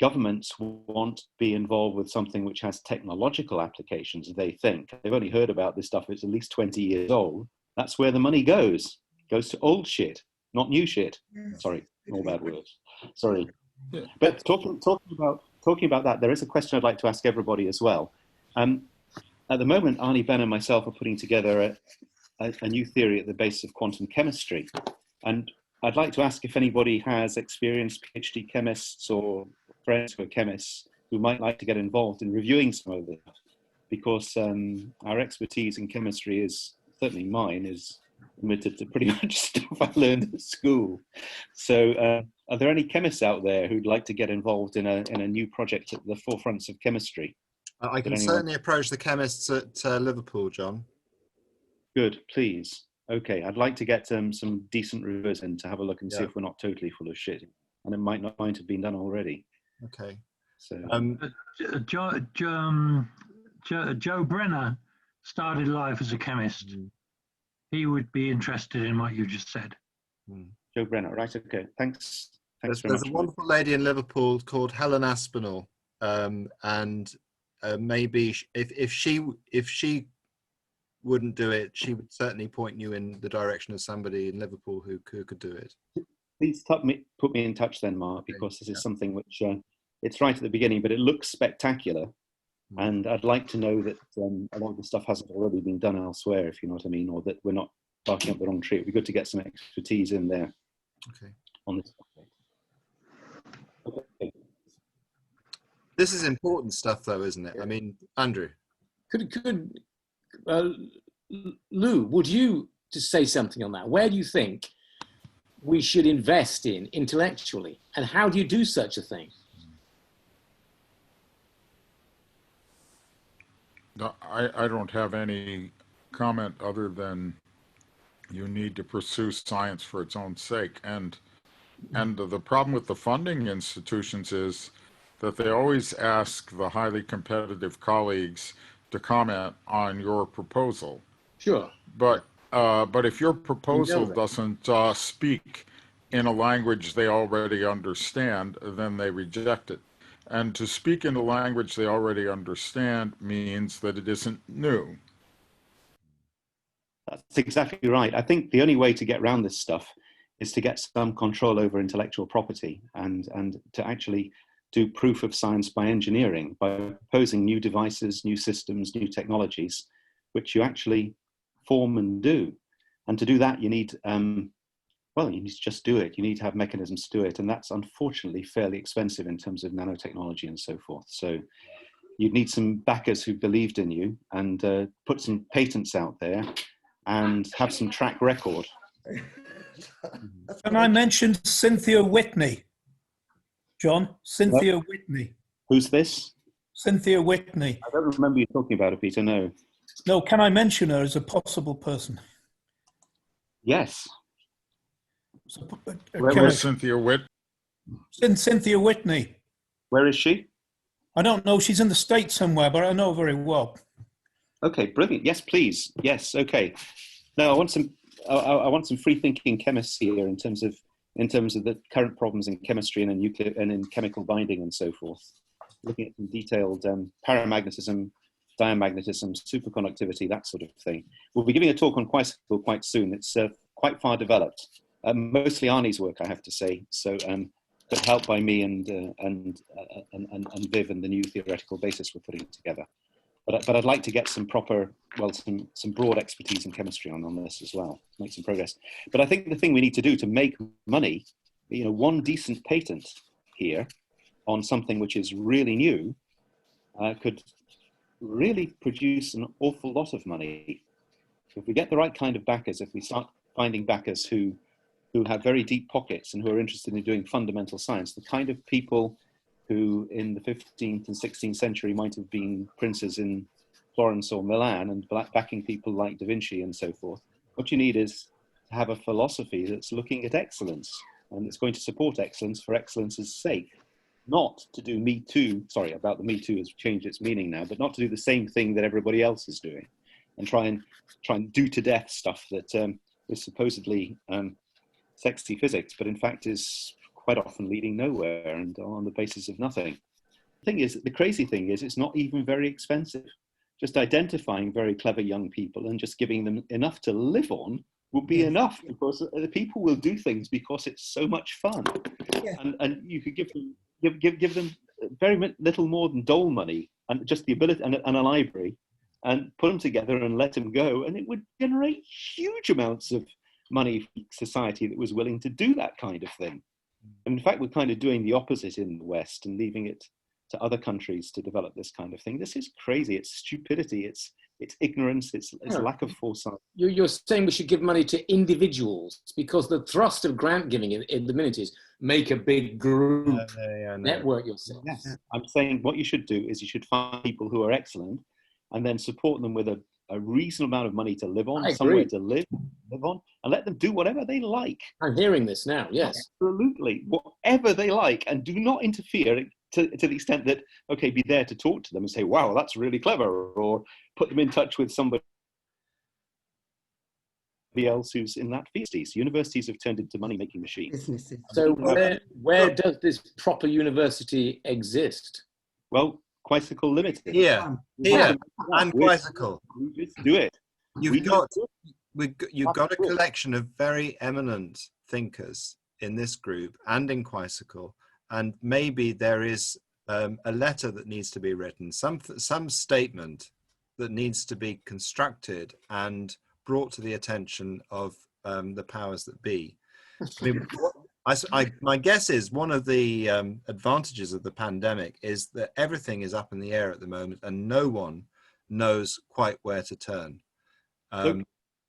governments want to be involved with something which has technological applications, they think they've only heard about this stuff. It's at least 20 years old. That's where the money goes. It goes to old shit, not new shit. Sorry, all bad words. Sorry.
Yeah.
But talking about that, there is a question I'd like to ask everybody as well. At the moment, Arnie, Ben, and myself are putting together a new theory at the base of quantum chemistry, and I'd like to ask if anybody has experienced PhD chemists or friends who are chemists who might like to get involved in reviewing some of this, because our expertise in chemistry is, certainly mine, is limited to pretty much stuff I learned at school. So are there any chemists out there who'd like to get involved in a new project at the forefronts of chemistry?
I can certainly approach the chemists at Liverpool, John.
Good, please. Okay, I'd like to get some decent reviewers in to have a look and see if we're not totally full of shit. And it might not have been done already.
Okay.
So
Joe Brenner started life as a chemist. He would be interested in what you just said.
Joe Brenner, right? Okay, thanks.
There's a wonderful lady in Liverpool called Helen Aspinall, and maybe if she wouldn't do it, she would certainly point you in the direction of somebody in Liverpool who could do it.
Please put me in touch then, Mark, because this is something which it's right at the beginning, but it looks spectacular. And I'd like to know that a lot of the stuff hasn't already been done elsewhere, if you know what I mean, or that we're not barking up the wrong tree. It'd be good to get some expertise in there.
Okay.
On this. Okay.
This is important stuff, though, isn't it? I mean, Andrew.
Lou, would you just say something on that? Where do you think we should invest in intellectually, and how do you do such a thing?
No, I don't have any comment other than you need to pursue science for its own sake. And the problem with the funding institutions is that they always ask the highly competitive colleagues to comment on your proposal.
Sure.
But if your proposal doesn't speak in a language they already understand, then they reject it. And to speak in a language they already understand means that it isn't new.
That's exactly right. I think the only way to get around this stuff is to get some control over intellectual property and to actually do proof of science by engineering, by proposing new devices, new systems, new technologies, which you actually form and do. And to do that, you need, you need to just do it. You need to have mechanisms to do it. And that's unfortunately fairly expensive in terms of nanotechnology and so forth. So you'd need some backers who believed in you and put some patents out there and have some track record.
And I mentioned Cynthia Whitney, John. Cynthia Whitney.
Who's this?
Cynthia Whitney.
I don't remember you talking about her, Peter, no.
No, can I mention her as a possible person?
Yes.
Where is Cynthia Whitney?
Cynthia Whitney.
Where is she?
I don't know. She's in the States somewhere, but I know very well.
Okay, brilliant. Yes, please. Yes, okay. Now I want some free-thinking chemists here in terms of the current problems in chemistry and in nuclear and in chemical binding and so forth. Looking at some detailed paramagnetism, diamagnetism, superconductivity, that sort of thing. We'll be giving a talk on quasicle quite soon. It's quite far developed. Mostly Arnie's work, I have to say. So, but helped by me and Viv and the new theoretical basis we're putting together. But I'd like to get some proper, some broad expertise in chemistry on this as well, make some progress. But I think the thing we need to do to make money one decent patent here on something which is really new could really produce an awful lot of money. If we get the right kind of backers, if we start finding backers who have very deep pockets and who are interested in doing fundamental science, the kind of people who in the 15th and 16th century might have been princes in Florence or Milan and backing people like Da Vinci and so forth, what you need is to have a philosophy that's looking at excellence and it's going to support excellence for excellence's sake. Not to do Me Too, sorry about the Me Too has changed its meaning now, but not to do the same thing that everybody else is doing and try and do to death stuff that is supposedly sexy physics, but in fact is quite often leading nowhere and on the basis of nothing. The crazy thing is it's not even very expensive. Just identifying very clever young people and just giving them enough to live on will be enough, because the people will do things because it's so much fun. Yeah. And you could give them very little more than dole money and just the ability and a library and put them together and let them go, and it would generate huge amounts of money for society that was willing to do that kind of thing. And in fact, we're kind of doing the opposite in the West and leaving it to other countries to develop this kind of thing. This is crazy. It's stupidity. It's ignorance. It's lack of foresight.
You're saying we should give money to individuals, because the thrust of grant giving in the minute is make a big group network yourself.
Yes. I'm saying what you should do is you should find people who are excellent and then support them with a reasonable amount of money to live on, somewhere to live on, and let them do whatever they like.
I'm hearing this now, yes.
Absolutely, whatever they like, and do not interfere to the extent that, okay, be there to talk to them and say, wow, that's really clever, or put them in touch with somebody else who's in that field. Universities have turned into money-making machines.
Businesses.
So where does this proper university exist?
Well, Quisicle Limited.
Here, and Quisicle.
Let's do it.
You've got a collection of very eminent thinkers in this group and in Quisicle, and maybe there is a letter that needs to be written, some statement that needs to be constructed and brought to the attention of the powers that be. I mean, my guess is one of the advantages of the pandemic is that everything is up in the air at the moment and no one knows quite where to turn.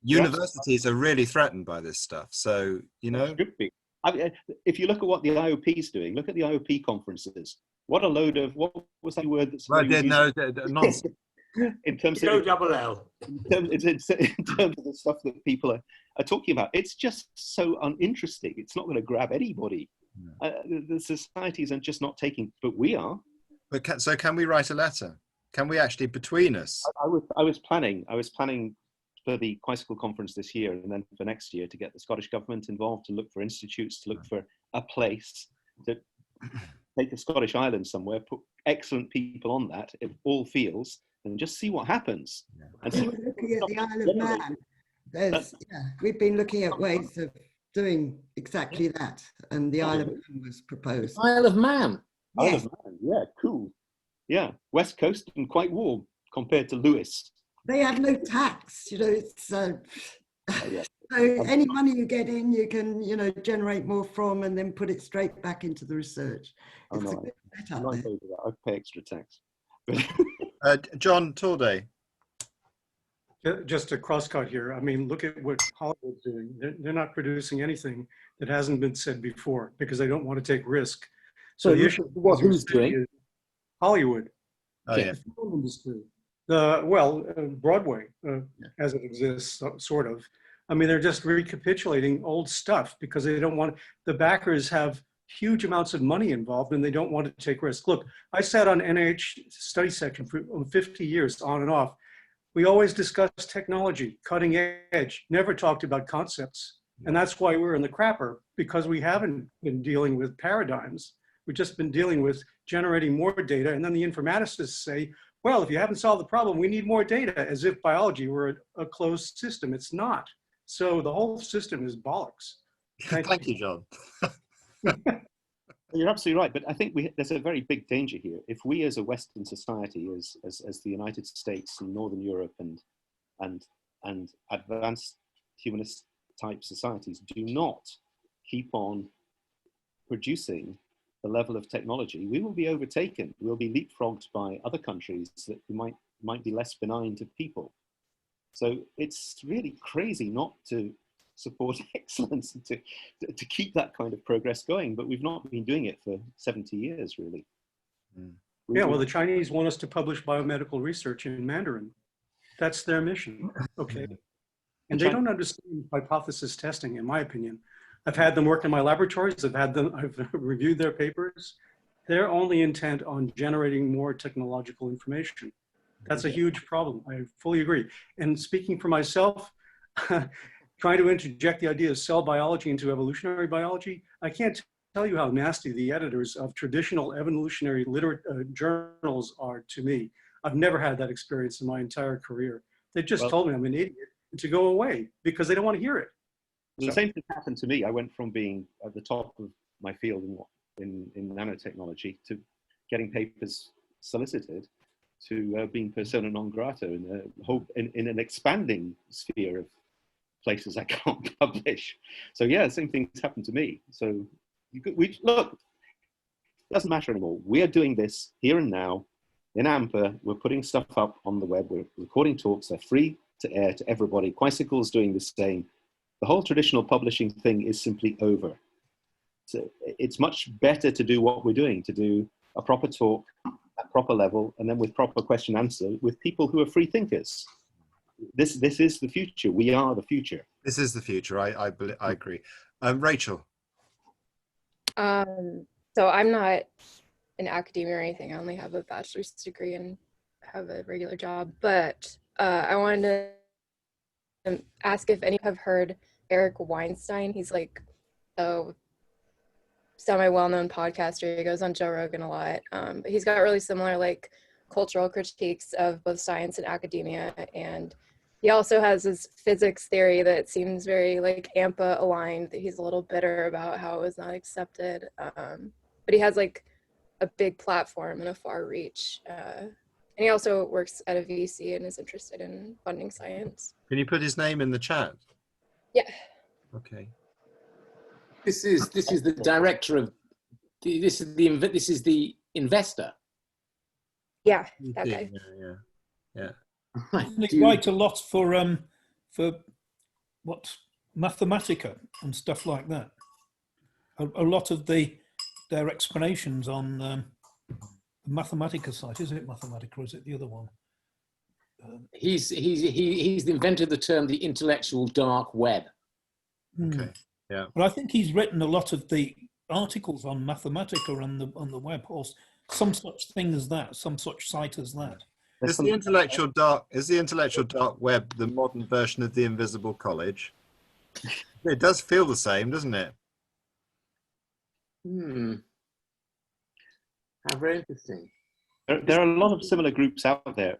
Universities are really threatened by this stuff. So,
if you look at what the IOP is doing, look at the IOP conferences. What a load of, what was that word that's
nonsense.
In terms of double L. In terms of the stuff that people are talking about, it's just so uninteresting. It's not going to grab anybody. The societies are just not taking, but we are.
But can we write a letter? Can we actually, between us?
I was planning for the Quisicle conference this year, and then for next year to get the Scottish government involved, to look for institutes, to look for a place, to take the Scottish Island somewhere, put excellent people on that in all fields, and just see what happens. And see
looking at the Isle of Man. We've been looking at ways of doing exactly that, and the Isle of Man was proposed.
Isle of Man?
Isle of Man, yeah, cool. Yeah, West Coast and quite warm compared to Lewis.
They have no tax, it's so any money you get in, you can, generate more from and then put it straight back into the research. It's a good setup there.
I'd pay extra tax.
John Torday.
Just a crosscut here. I mean, look at what Hollywood's doing. They're not producing anything that hasn't been said before because they don't want to take risk. So the issue,
who's doing?
Hollywood,
the
film industry. Broadway, as it exists, sort of. I mean, they're just recapitulating old stuff because they don't want, the backers have huge amounts of money involved and they don't want to take risks. Look, I sat on NIH study section for 50 years on and off. We always discussed technology, cutting edge, never talked about concepts. And that's why we're in the crapper, because we haven't been dealing with paradigms. We've just been dealing with generating more data. And then the informaticists say, well, if you haven't solved the problem, we need more data, as if biology were a closed system. It's not. So the whole system is bollocks.
Thank you, John.
You're absolutely right, but I think there's a very big danger here. If we as a Western society, as the United States and Northern Europe and advanced humanist type societies do not keep on producing the level of technology, we will be overtaken. We'll be leapfrogged by other countries that might be less benign to people. So it's really crazy not to support excellence and to keep that kind of progress going. But we've not been doing it for 70 years, really.
Mm.
Yeah, well, the Chinese want us to publish biomedical research in Mandarin. That's their mission, okay? And they don't understand hypothesis testing, in my opinion. I've had them work in my laboratories. I've reviewed their papers. They're only intent on generating more technological information. That's a huge problem. I fully agree. And speaking for myself, trying to interject the idea of cell biology into evolutionary biology, I can't tell you how nasty the editors of traditional evolutionary journals are to me. I've never had that experience in my entire career. They just told me I'm an idiot and to go away because they don't want to hear it.
The same thing happened to me. I went from being at the top of my field in nanotechnology to getting papers solicited to being persona non grata in an expanding sphere of places I can't publish. So yeah, the same thing's happened to me. So look, it doesn't matter anymore. We are doing this here and now in Anpa. We're putting stuff up on the web. We're recording talks. They're free to air to everybody. Quicicle's doing the same. The whole traditional publishing thing is simply over. So it's much better to do what we're doing, to do a proper talk at proper level, and then with proper question answer with people who are free thinkers. This is the future. We are the future.
This is the future. I agree. Rachel.
So I'm not in academia or anything. I only have a bachelor's degree and have a regular job. But I wanted to ask if any have heard Eric Weinstein. He's like a semi-well-known podcaster. He goes on Joe Rogan a lot. But he's got really similar like cultural critiques of both science and academia. And he also has this physics theory that seems very like Anpa aligned, that he's a little bitter about how it was not accepted. But he has like a big platform and a far reach. And he also works at a VC and is interested in funding science.
Can you put his name in the chat?
Yeah.
Okay.
This is the director of this is the investor.
Yeah, that guy.
Yeah.
They write a lot for what Mathematica and stuff like that. A lot of their explanations on the Mathematica site. Is it Mathematica or is it the other one?
He's invented the term the intellectual dark web.
Okay. Yeah.
But I think he's written a lot of the articles on Mathematica on the web, or some such thing as that, some such site as that.
Is the intellectual dark web the modern version of the Invisible College? It does feel the same, doesn't it?
How very interesting.
There are a lot of similar groups out there.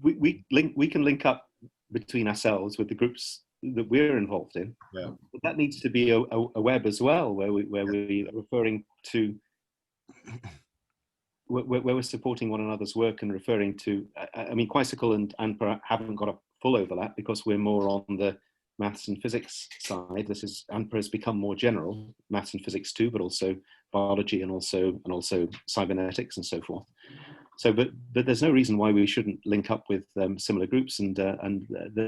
We can link up between ourselves with the groups that we're involved in.
Yeah.
But that needs to be a web as well, where we're referring to, where we're supporting one another's work and referring to. I mean, Quicicle and Anpa haven't got a full overlap because we're more on the maths and physics side. Anpa has become more general, maths and physics too, but also biology and also cybernetics and so forth. So, but there's no reason why we shouldn't link up with similar groups, and there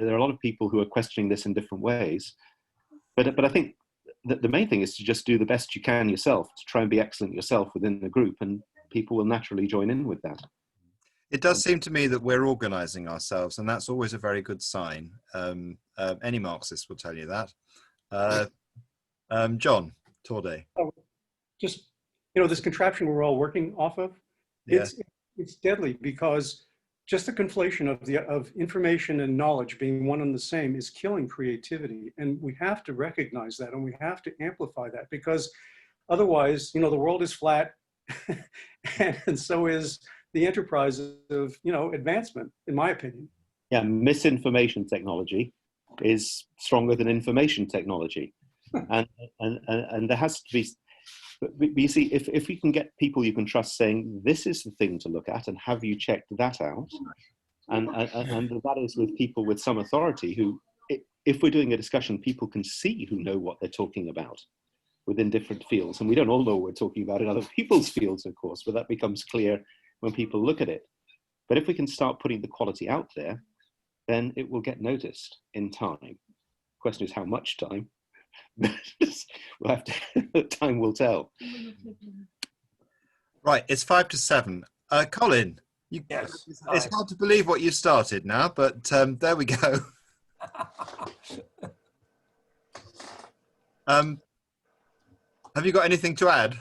are a lot of people who are questioning this in different ways. But I think that the main thing is to just do the best you can yourself, to try and be excellent yourself within the group, and people will naturally join in with that.
It does seem to me that we're organising ourselves, and that's always a very good sign. Any Marxist will tell you that. John Torday.
Just, this contraption we're all working off of, it's deadly, because just the conflation of information and knowledge being one and the same is killing creativity. And we have to recognize that, and we have to amplify that, because otherwise, the world is flat and so is the enterprise of, advancement, in my opinion.
Yeah, misinformation technology is stronger than information technology. and there has to be, but you see, if we can get people you can trust saying, this is the thing to look at, and have you checked that out? And that is with people with some authority who, if we're doing a discussion, people can see who know what they're talking about. within different fields. And we don't all know what we're talking about in other people's fields, of course, but that becomes clear when people look at it. But if we can start putting the quality out there, then it will get noticed in time. Question is how much time? We'll have to, time will tell.
Right, it's 5 to 7. Colin,
Yes.
it's hard to believe what you've started now, but there we go. Have you got anything to add?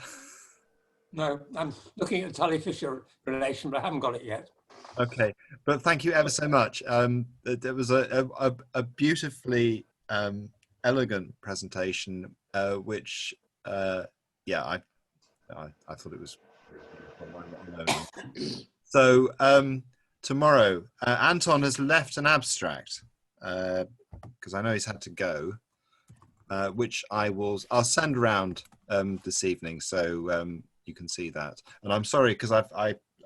No, I'm looking at the Tully-Fisher relation, but I haven't got it yet.
Okay, but thank you ever so much. There was a beautifully elegant presentation, which, yeah, I thought it was. So tomorrow, Anton has left an abstract because I know he's had to go, which I'll send around this evening, so you can see that. And I'm sorry because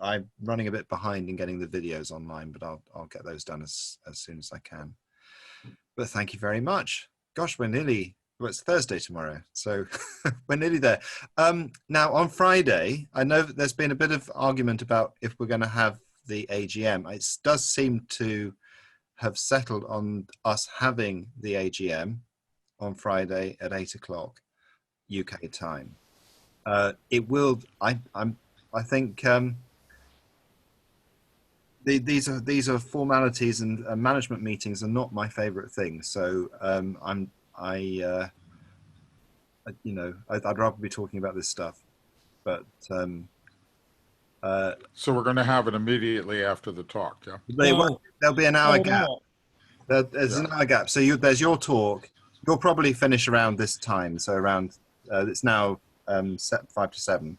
I'm running a bit behind in getting the videos online, but I'll get those done as soon as I can. But thank you very much. Gosh, we're nearly, well, it's Thursday tomorrow, so we're nearly there. Now on Friday, I know that there's been a bit of argument about if we're going to have the AGM. It does seem to have settled on us having the AGM on Friday at 8 o'clock UK time. It will, I think, these are formalities, and management meetings are not my favorite thing. So you know, I'd rather be talking about this stuff. But
so we're going to have it immediately after the talk, yeah?
There'll be an hour
Oh,
gap. There's an hour gap. So there's your talk. You'll probably finish around this time. So around it's now set 5 to 7.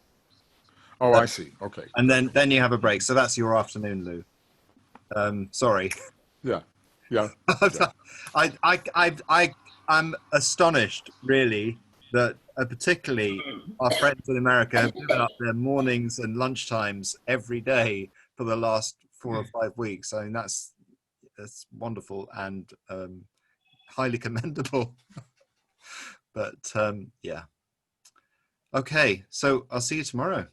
Oh, I see. Okay.
And then you have a break. So that's your afternoon, Lou. Sorry.
Yeah. Yeah.
I'm astonished, really, that particularly our friends in America have given up their mornings and lunchtimes every day for the last 4 or 5 weeks. I mean, that's wonderful and highly commendable. But yeah. Okay, so I'll see you tomorrow.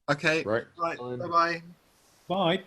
Okay.
Right.
Bye-bye.
Bye.